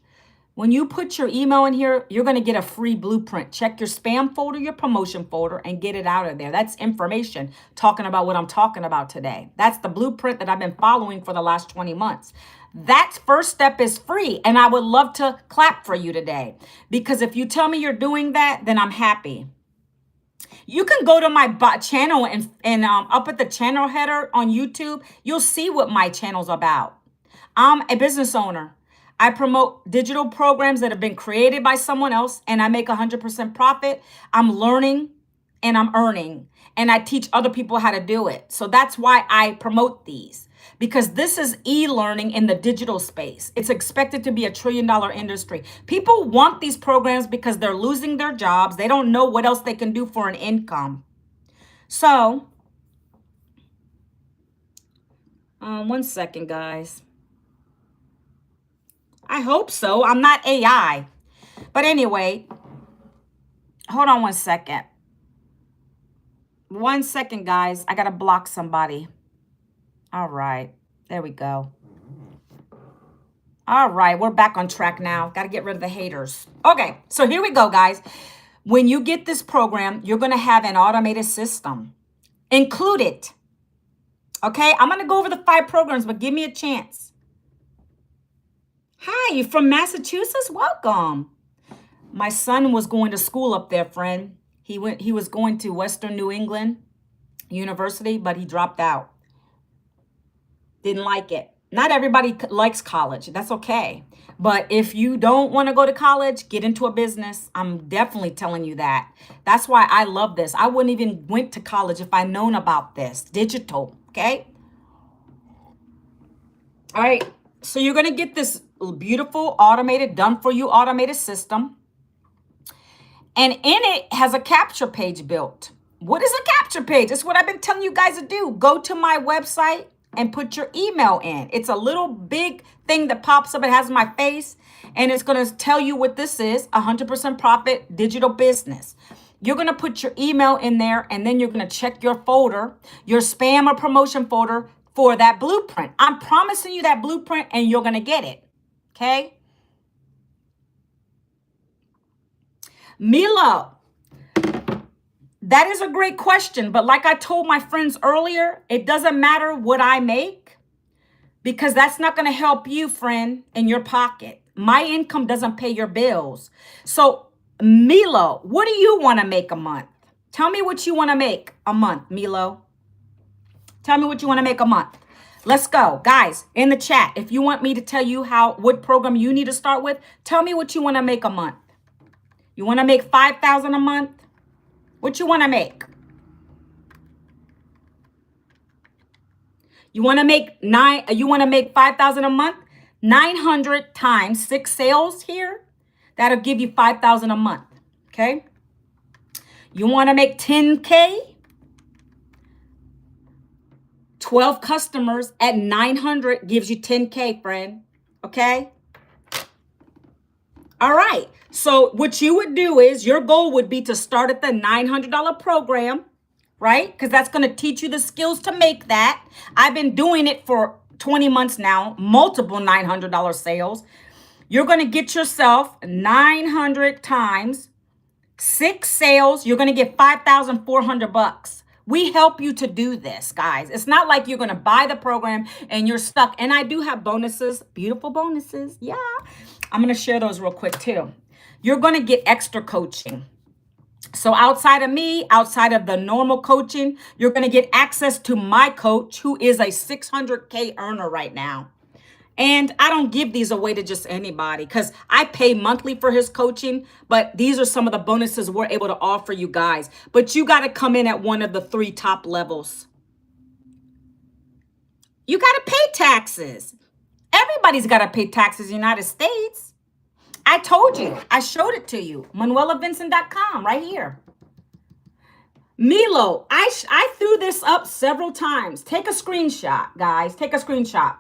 When you put your email in here, you're going to get a free blueprint. Check your spam folder, your promotion folder, and get it out of there. That's information talking about what I'm talking about today. That's the blueprint that I've been following for the last 20 months. That first step is free, and I would love to clap for you today, because if you tell me you're doing that, then I'm happy. You can go to my channel and up at the channel header on YouTube, you'll see what my channel's about. I'm a business owner. I promote digital programs that have been created by someone else, and I make 100% profit. I'm learning and I'm earning, and I teach other people how to do it. So that's why I promote these, because this is e-learning in the digital space. It's expected to be $1 trillion industry. People want these programs because they're losing their jobs. They don't know what else they can do for an income. So, one second, guys. I hope so. I'm not AI. But anyway, hold on 1 second. 1 second, guys. I got to block somebody. All right. There we go. All right. We're back on track now. Got to get rid of the haters. Okay. So here we go, guys. When you get this program, you're going to have an automated system included. Okay. I'm going to go over the 5 programs, but give me a chance. Hi, you from Massachusetts? Welcome. My son was going to school up there, friend. He was going to Western New England University, but he dropped out. Didn't like it. Not everybody likes college. That's okay. But if you don't want to go to college, get into a business. I'm definitely telling you that. That's why I love this. I wouldn't even went to college if I'd known about this. Digital, okay? All right. So you're going to get this beautiful automated, done for you automated system. And in it has a capture page built. What is a capture page? It's what I've been telling you guys to do. Go to my website and put your email in. It's a little big thing that pops up. It has my face, and it's going to tell you what this is, 100% profit digital business. You're going to put your email in there, and then you're going to check your folder, your spam or promotion folder for that blueprint. I'm promising you that blueprint, and you're going to get it. Okay? Milo, that is a great question. But like I told my friends earlier, it doesn't matter what I make, because that's not going to help you, friend, in your pocket. My income doesn't pay your bills. So, Milo, what do you want to make a month? Tell me what you want to make a month, Milo. Tell me what you want to make a month. Let's go. Guys, in the chat, if you want me to tell you what program you need to start with, tell me what you want to make a month. You want to make $5,000 a month? What you want to make? You want to make $5,000 a month? 900 times 6 sales here. That'll give you $5,000 a month. Okay? You want to make 10K? 12 customers at 900 gives you 10K, friend. Okay? All right. So what you would do is your goal would be to start at the $900 program, right? Because that's going to teach you the skills to make that. I've been doing it for 20 months now, multiple $900 sales. You're going to get yourself 900 times 6 sales. You're going to get $5,400. We help you to do this, guys. It's not like you're going to buy the program and you're stuck. And I do have bonuses, beautiful bonuses. Yeah. I'm going to share those real quick too. You're going to get extra coaching. So outside of me, outside of the normal coaching, you're going to get access to my coach, who is a 600K earner right now. And I don't give these away to just anybody, because I pay monthly for his coaching. But these are some of the bonuses we're able to offer you guys. But you got to come in at one of the 3 top levels. You got to pay taxes. Everybody's got to pay taxes in the United States. I told you. I showed it to you. ManuelaVincent.com right here. Milo, I threw this up several times. Take a screenshot, guys. Take a screenshot.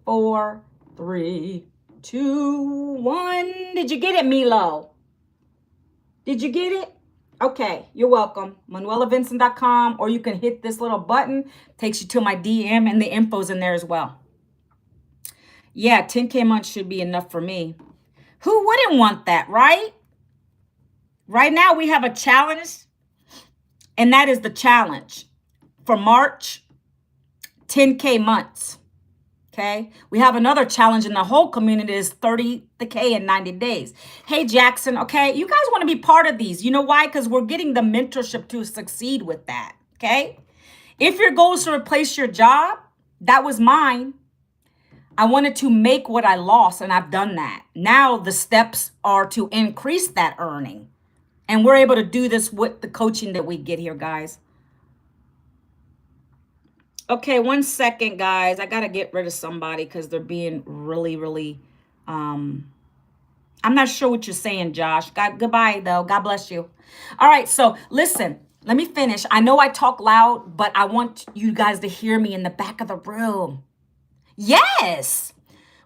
4, 3, 2, 1. Did you get it, Milo? Did you get it? Okay, you're welcome. ManuelaVincent.com, or you can hit this little button. Takes you to my DM, and the info's in there as well. Yeah, 10K months should be enough for me. Who wouldn't want that, right? Right now we have a challenge, and that is the challenge for March, 10K months. Okay, we have another challenge in the whole community is 30K in 90 days. Hey, Jackson, okay, you guys want to be part of these. You know why? Because we're getting the mentorship to succeed with that, okay? If your goal is to replace your job, that was mine. I wanted to make what I lost, and I've done that. Now the steps are to increase that earning. And we're able to do this with the coaching that we get here, guys. Okay, 1 second, guys. I got to get rid of somebody because they're being really, I'm not sure what you're saying, Josh. Goodbye, though. God bless you. All right, so listen, let me finish. I know I talk loud, but I want you guys to hear me in the back of the room. Yes.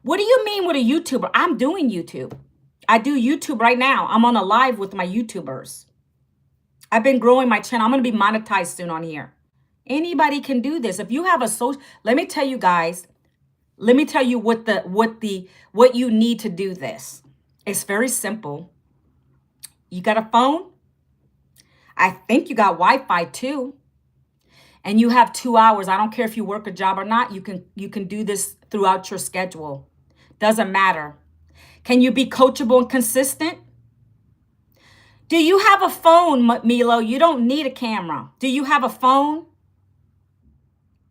What do you mean with a YouTuber? I'm doing YouTube. I do YouTube right now. I'm on a live with my YouTubers. I've been growing my channel. I'm going to be monetized soon on here. Anybody can do this. If you have a social, let me tell you guys, let me tell you what you need to do this. It's very simple. You got a phone? I think you got Wi-Fi too. And you have 2 hours. I don't care if you work a job or not. You can do this throughout your schedule. Doesn't matter. Can you be coachable and consistent? Do you have a phone, Milo? You don't need a camera. Do you have a phone?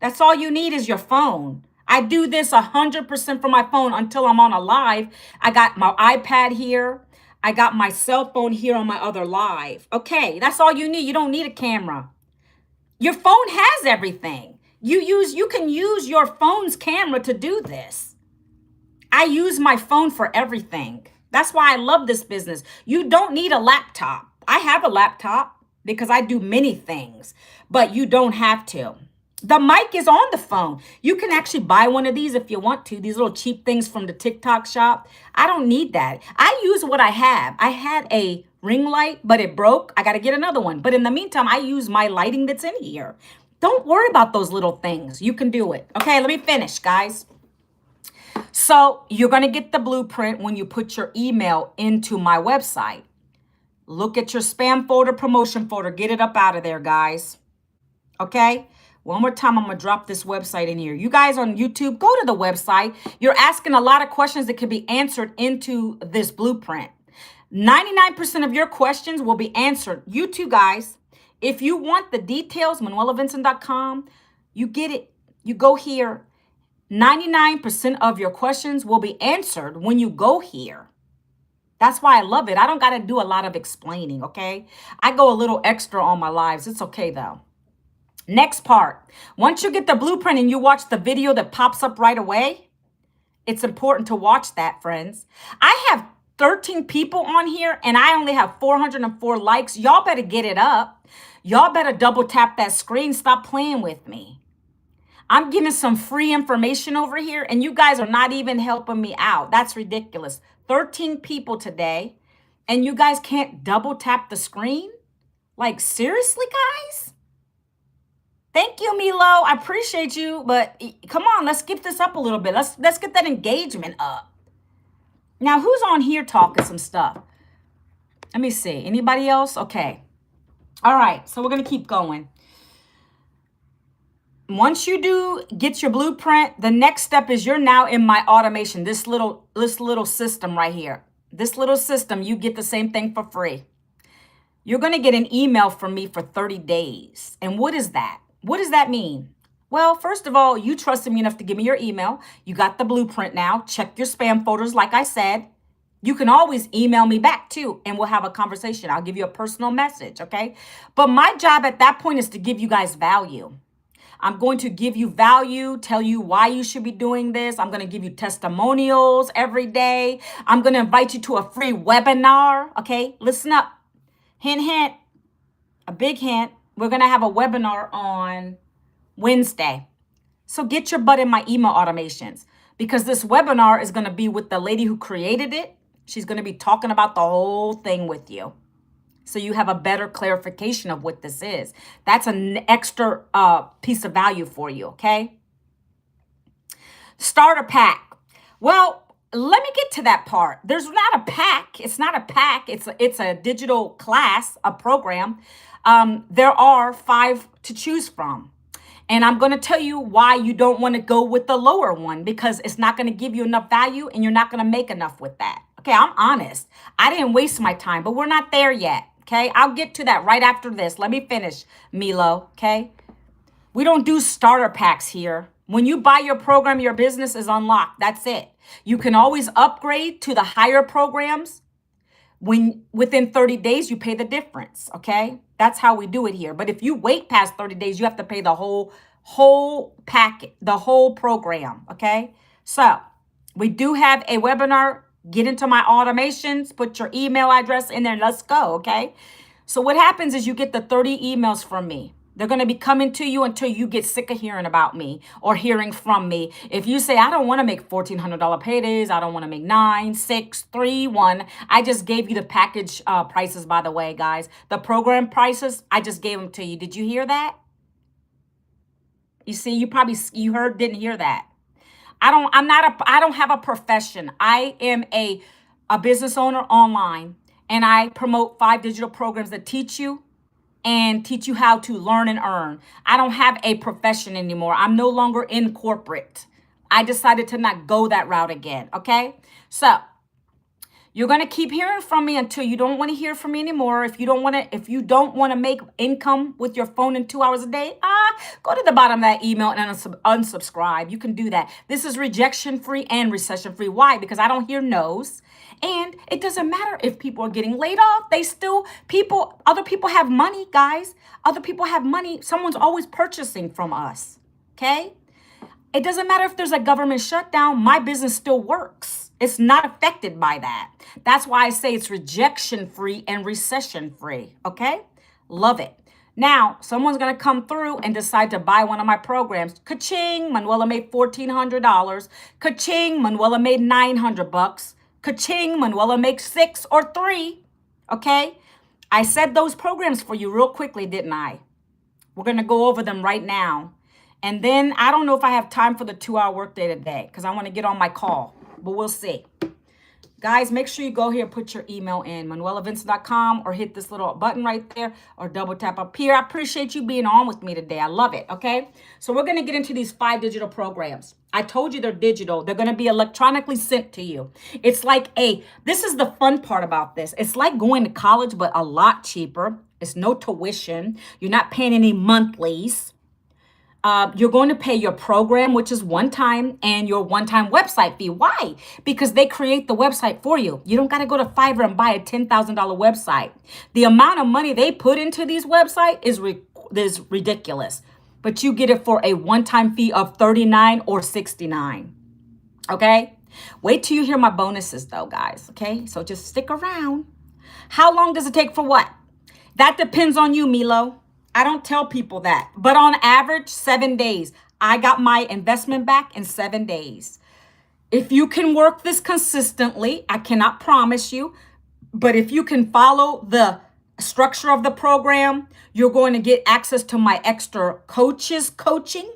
That's all you need is your phone. I do this 100% from my phone until I'm on a live. I got my iPad here. I got my cell phone here on my other live. Okay, that's all you need. You don't need a camera. Your phone has everything. You can use your phone's camera to do this. I use my phone for everything. That's why I love this business. You don't need a laptop. I have a laptop because I do many things, but you don't have to. The mic is on the phone. You can actually buy one of these if you want to. These little cheap things from the TikTok shop. I don't need that. I use what I have. I had a ring light, but it broke. I got to get another one. But in the meantime, I use my lighting that's in here. Don't worry about those little things. You can do it. Okay, let me finish, guys. So you're going to get the blueprint when you put your email into my website. Look at your spam folder, promotion folder. Get it up out of there, guys. Okay? One more time, I'm going to drop this website in here. You guys on YouTube, go to the website. You're asking a lot of questions that can be answered into this blueprint. 99% of your questions will be answered. You two guys, if you want the details, ManuelaVincent.com, you get it. You go here. 99% of your questions will be answered when you go here. That's why I love it. I don't got to do a lot of explaining, okay? I go a little extra on my lives. It's okay, though. Next part. Once you get the blueprint and you watch the video that pops up right away, it's important to watch that, friends. I have 13 people on here and I only have 404 likes. Y'all better get it up. Y'all better double tap that screen. Stop playing with me. I'm giving some free information over here and you guys are not even helping me out. That's ridiculous. 13 people today and you guys can't double tap the screen? Like, seriously, guys? Thank you, Milo. I appreciate you, but come on, let's get this up a little bit. Let's get that engagement up. Now, who's on here talking some stuff? Let me see. Anybody else? Okay. All right, so we're going to keep going. Once you do get your blueprint, the next step is you're now in my automation, this little system right here. This little system, you get the same thing for free. You're going to get an email from me for 30 days. And what is that? What does that mean? Well, first of all, you trusted me enough to give me your email. You got the blueprint now. Check your spam folders, like I said. You can always email me back too, and we'll have a conversation. I'll give you a personal message, okay? But my job at that point is to give you guys value. I'm going to give you value, tell you why you should be doing this. I'm going to give you testimonials every day. I'm going to invite you to a free webinar, okay? Listen up. Hint, hint, a big hint. We're going to have a webinar on Wednesday. So get your butt in my email automations because this webinar is going to be with the lady who created it. She's going to be talking about the whole thing with you. So you have a better clarification of what this is. That's an extra piece of value for you, okay? Starter pack. Well, let me get to that part. There's not a pack. It's not a pack. It's a digital class, a program. There are 5 to choose from. And I'm going to tell you why you don't want to go with the lower one, because it's not going to give you enough value and you're not going to make enough with that. Okay, I'm honest. I didn't waste my time, but we're not there yet. Okay, I'll get to that right after this. Let me finish, Milo. Okay, we don't do starter packs here. When you buy your program, your business is unlocked. That's it. You can always upgrade to the higher programs. When within 30 days, you pay the difference. Okay, that's how we do it here. But if you wait past 30 days, you have to pay the whole packet, the whole program. Okay, so we do have a webinar. Get into my automations, put your email address in there, and let's go, okay? So what happens is you get the 30 emails from me. They're going to be coming to you until you get sick of hearing about me or hearing from me. If you say, I don't want to make $1,400 paydays, I don't want to make 9, 6, 3, 1. I just gave you the package prices, by the way, guys. The program prices, I just gave them to you. Did you hear that? You see, you heard, didn't hear that. I don't have a profession. I am a business owner online, and I promote 5 digital programs that teach you how to learn and earn. I don't have a profession anymore. I'm no longer in corporate. I decided to not go that route again. Okay. So you're going to keep hearing from me until you don't want to hear from me anymore. If you don't want to make income with your phone in 2 hours a day, go to the bottom of that email and unsubscribe. You can do that. This is rejection free and recession free. Why? Because I don't hear no's. And it doesn't matter if people are getting laid off. Other people have money, guys. Other people have money. Someone's always purchasing from us. Okay? It doesn't matter if there's a government shutdown. My business still works. It's not affected by that. That's why I say it's rejection free and recession free. Okay? Love it. Now, someone's going to come through and decide to buy one of my programs. Ka-ching, Manuela made $1,400. Ka-ching, Manuela made $900. Ka-ching, Manuela makes 6 or 3. Okay? I said those programs for you real quickly, didn't I? We're going to go over them right now. And then I don't know if I have time for the 2-hour workday today because I want to get on my call, but we'll see. Guys, make sure you go here and put your email in, manuelavincent.com, or hit this little button right there or double tap up here. I appreciate you being on with me today. I love it, okay? So we're going to get into these 5 digital programs. I told you they're digital. They're going to be electronically sent to you. It's like this is the fun part about this. It's like going to college, but a lot cheaper. It's no tuition. You're not paying any monthlies. You're going to pay your program, which is one time, and your one-time website fee. Why? Because they create the website for you. You don't got to go to Fiverr and buy a $10,000 website. The amount of money they put into these websites is ridiculous. But you get it for a one-time fee of $39 or $69. Okay? Wait till you hear my bonuses, though, guys. Okay? So just stick around. How long does it take for what? That depends on you, Milo. I don't tell people that, but on average, 7 days. I got my investment back in 7 days. If you can work this consistently, I cannot promise you, but if you can follow the structure of the program, you're going to get access to my extra coaching.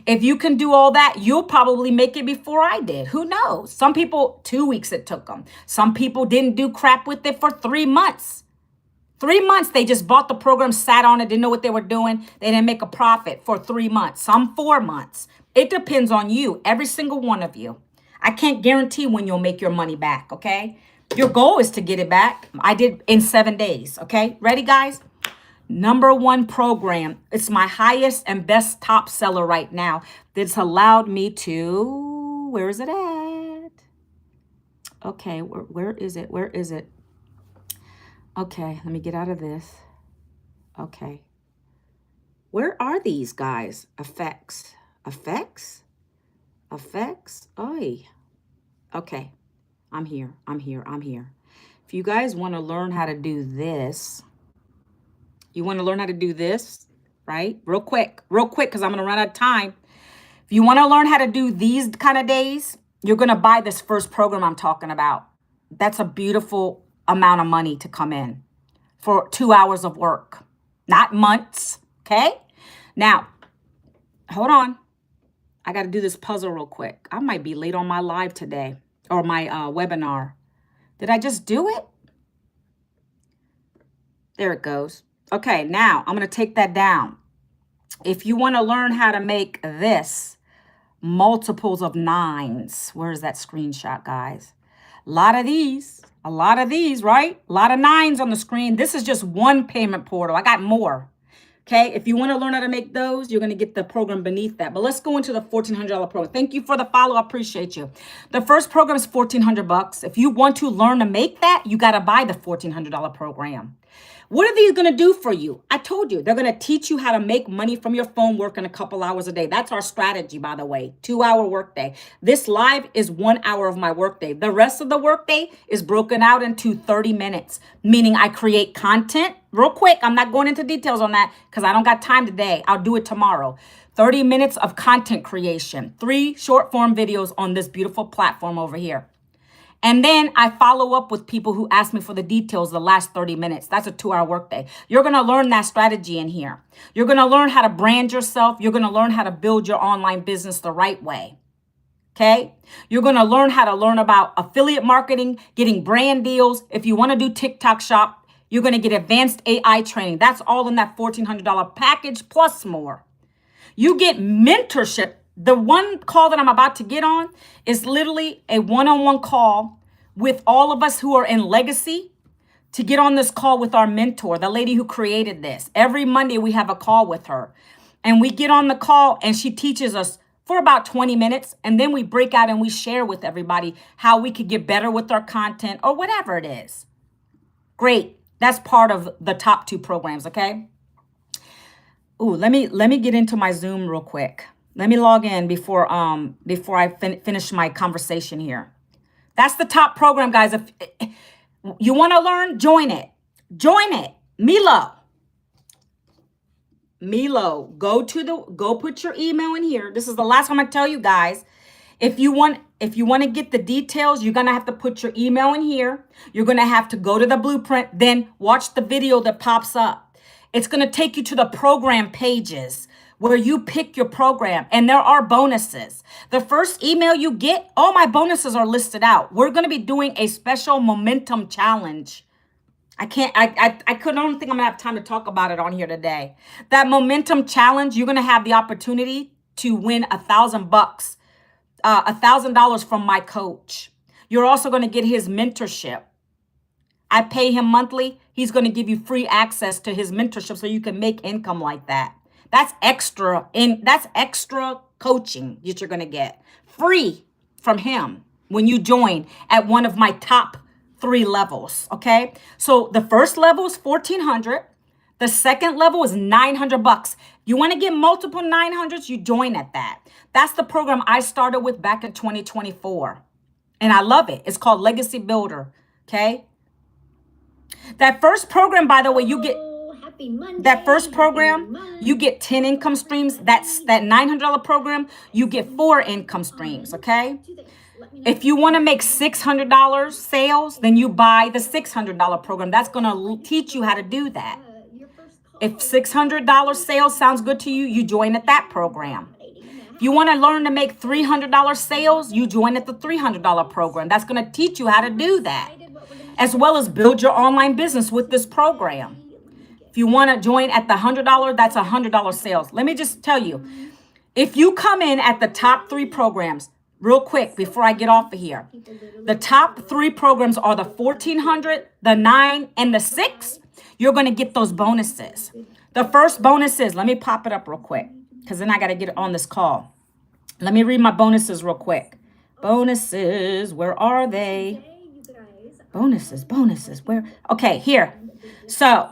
If you can do all that, you'll probably make it before I did. Who knows? Some people, 2 weeks it took them. Some people didn't do crap with it for 3 months. 3 months, they just bought the program, sat on it, didn't know what they were doing. They didn't make a profit for 3 months, some 4 months. It depends on you, every single one of you. I can't guarantee when you'll make your money back, okay? Your goal is to get it back. I did in 7 days, okay? Ready, guys? Number 1 program. It's my highest and best top seller right now. That's allowed me to, where is it at? Okay, where is it? Where is it? Okay, let me get out of this. Okay. Where are these guys? Effects. Oy. Okay. I'm here. If you guys want to learn how to do this, right? Real quick, because I'm going to run out of time. If you want to learn how to do these kind of days, you're going to buy this first program I'm talking about. That's a beautiful amount of money to come in for 2 hours of work, not months. Okay. Now, hold on. I got to do this puzzle real quick. I might be late on my live today or my webinar. Did I just do it? There it goes. Okay, now I'm going to take that down. If you want to learn how to make this multiples of 9s, where's that screenshot, guys? A lot of these, right? A lot of 9s on the screen. This is just one payment portal. I got more. Okay, if you want to learn how to make those, you're going to get the program beneath that. But let's go into the $1,400 program. Thank you for the follow. I appreciate you. The first program is $1,400. If you want to learn to make that, you got to buy the $1,400 program. What are these going to do for you? I told you, they're going to teach you how to make money from your phone working a couple hours a day. That's our strategy, by the way. 2-hour workday. This live is 1 hour of my workday. The rest of the workday is broken out into 30 minutes, meaning I create content real quick. I'm not going into details on that because I don't got time today. I'll do it tomorrow. 30 minutes of content creation, 3 short form videos on this beautiful platform over here. And then I follow up with people who ask me for the details the last 30 minutes. That's a 2-hour workday. You're going to learn that strategy in here. You're going to learn how to brand yourself. You're going to learn how to build your online business the right way. Okay? You're going to learn how to learn about affiliate marketing, getting brand deals. If you want to do TikTok shop, you're going to get advanced AI training. That's all in that $1,400 package plus more. You get mentorship. The one call that I'm about to get on is literally a one-on-one call with all of us who are in legacy to get on this call with our mentor, the lady who created this. Every Monday we have a call with her and we get on the call and she teaches us for about 20 minutes. And then we break out and we share with everybody how we could get better with our content or whatever it is. Great. That's part of the top 2 programs. Okay. Ooh, let me get into my Zoom real quick. Let me log in before I finish my conversation here. That's the top program, guys. If you want to learn, join it. Join it. Milo, go put your email in here. This is the last time I tell you guys. If you want to get the details, you're going to have to put your email in here. You're going to have to go to the blueprint, then watch the video that pops up. It's going to take you to the program pages where you pick your program, and there are bonuses. The first email you get, all my bonuses are listed out. We're going to be doing a special momentum challenge. I don't think I'm gonna have time to talk about it on here today. That momentum challenge, you're gonna have the opportunity to win $1,000, $1,000 from my coach. You're also gonna get his mentorship. I pay him monthly. He's gonna give you free access to his mentorship so you can make income like that. That's extra coaching that you're gonna get free from him when you join at one of my top 3 levels. Okay, so the first level is $1,400. The second level is $900. You want to get multiple 900s, you join at that. That's the program I started with back in 2024, and I love it. It's called Legacy Builder. Okay, that first program, by the way, you get that first program, you get 10 income streams. That's that $900 program, you get 4 income streams. Okay, if you want to make $600 sales, then you buy the $600 program. That's going to teach you how to do that. If $600 sales sounds good to you, you join at that program. If you want to learn to make $300 sales, you join at the $300 program. That's going to teach you how to do that, as well as build your online business with this program. If you want to join at the $100, that's $100 sales. Let me just tell you, if you come in at the top 3 programs, real quick before I get off of here, the top 3 programs are the 1,400, the 9, and the 6. You're going to get those bonuses. The first bonus is, let me pop it up real quick because then I got to get on this call. Let me read my bonuses real quick. Bonuses, where are they? Bonuses, where? Okay, here. So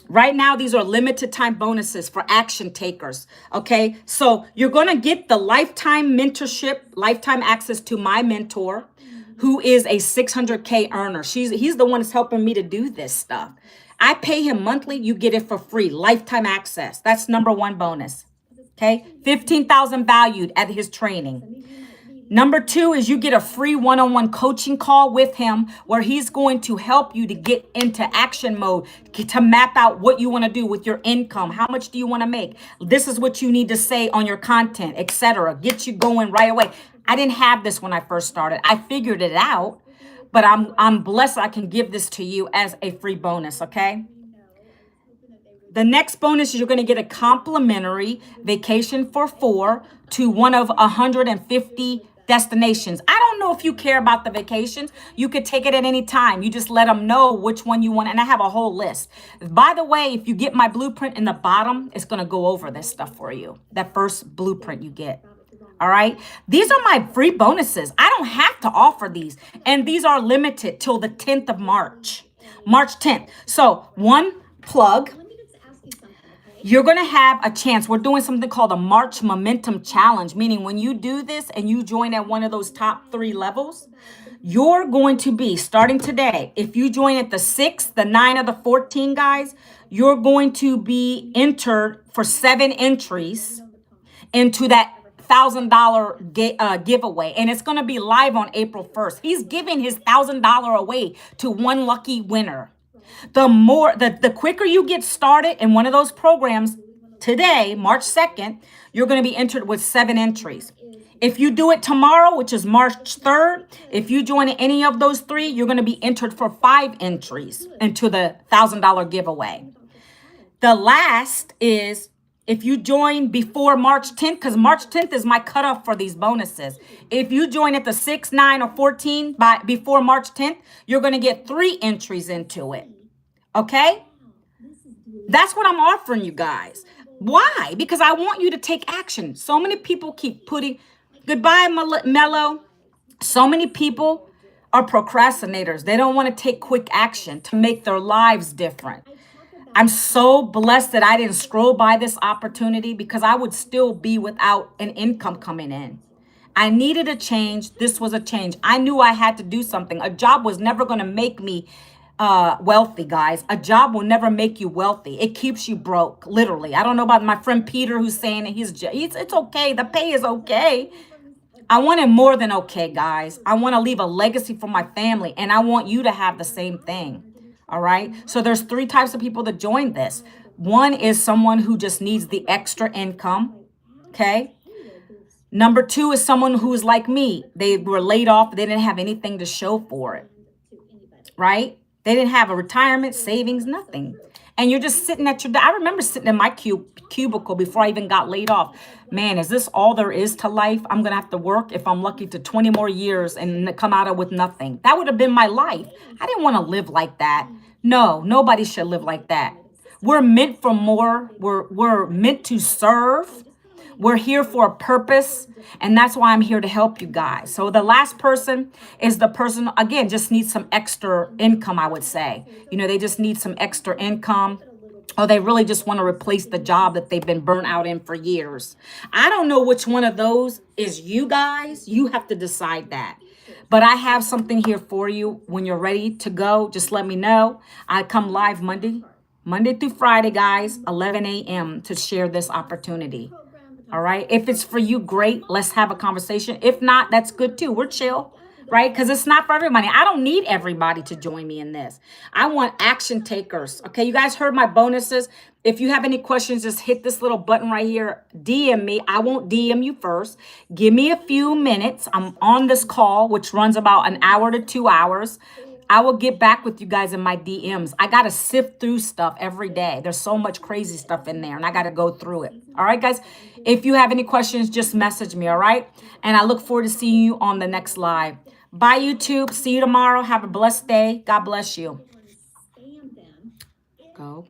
right now, these are limited time bonuses for action takers. Okay, so you're going to get the lifetime mentorship, lifetime access to my mentor, who is a 600K earner. He's the one that's helping me to do this stuff. I pay him monthly. You get it for free, lifetime access. That's number 1 bonus. Okay, 15,000 valued at his training. Number two is you get a free one-on-one coaching call with him where he's going to help you to get into action mode, to map out what you want to do with your income. How much do you want to make? This is what you need to say on your content, etc. Get you going right away. I didn't have this when I first started. I figured it out, but I'm blessed I can give this to you as a free bonus, okay? The next bonus is you're going to get a complimentary vacation for 4 to one of 150 destinations. I don't know if you care about the vacations. You could take it at any time. You just let them know which one you want. And I have a whole list. By the way, if you get my blueprint in the bottom, it's going to go over this stuff for you. That first blueprint you get. All right. These are my free bonuses. I don't have to offer these. And these are limited till the 10th of March, March 10th. So one plug. You're going to have a chance. We're doing something called a March Momentum Challenge, meaning when you do this and you join at one of those top 3 levels, you're going to be starting today. If you join at the 6, the 9, or the 14, guys, you're going to be entered for 7 entries into that $1,000 giveaway. And it's going to be live on April 1st. He's giving his $1,000 away to one lucky winner. The quicker you get started in one of those programs today, March 2nd, you're going to be entered with 7 entries. If you do it tomorrow, which is March 3rd, if you join any of those 3, you're going to be entered for 5 entries into the $1,000 giveaway. The last is if you join before March 10th, because March 10th is my cutoff for these bonuses. If you join at the 6, 9, or 14 before March 10th, you're going to get 3 entries into it. Okay? That's what I'm offering you guys. Why? Because I want you to take action. So many people keep putting, goodbye, Mello. So many people are procrastinators. They don't want to take quick action to make their lives different. I'm so blessed that I didn't scroll by this opportunity because I would still be without an income coming in. I needed a change. This was a change. I knew I had to do something. A job was never going to make me wealthy, guys. A job will never make you wealthy. It keeps you broke, literally. I don't know about my friend Peter who's saying that it's okay. The pay is okay. I wanted more than okay, guys. I want to leave a legacy for my family, and I want you to have the same thing. All right. So there's 3 types of people that join this. One is someone who just needs the extra income. Okay. Number 2 is someone who's like me. They were laid off. They didn't have anything to show for it. Right. They didn't have a retirement, savings, nothing. And you're just sitting at your I remember sitting in my cubicle before I even got laid off. Man, is this all there is to life? I'm going to have to work, if I'm lucky, to 20 more years and come out of with nothing. That would have been my life. I didn't want to live like that. No, nobody should live like that. We're meant for more. We're meant to serve. We're here for a purpose, and that's why I'm here to help you guys. So the last person is the person, again, just needs some extra income, I would say. They just need some extra income, or they really just want to replace the job that they've been burnt out in for years. I don't know which one of those is you guys. You have to decide that. But I have something here for you. When you're ready to go, just let me know. I come live Monday through Friday, guys, 11 a.m. to share this opportunity. All right. If it's for you, great. Let's have a conversation. If not, that's good too. We're chill, right? Because it's not for everybody. I don't need everybody to join me in this. I want action takers. Okay. You guys heard my bonuses. If you have any questions, just hit this little button right here. DM me. I won't DM you first. Give me a few minutes. I'm on this call, which runs about an hour to 2 hours. I will get back with you guys in my DMs. I got to sift through stuff every day. There's so much crazy stuff in there, and I got to go through it. All right, guys? If you have any questions, just message me, all right? And I look forward to seeing you on the next live. Bye, YouTube. See you tomorrow. Have a blessed day. God bless you. Go.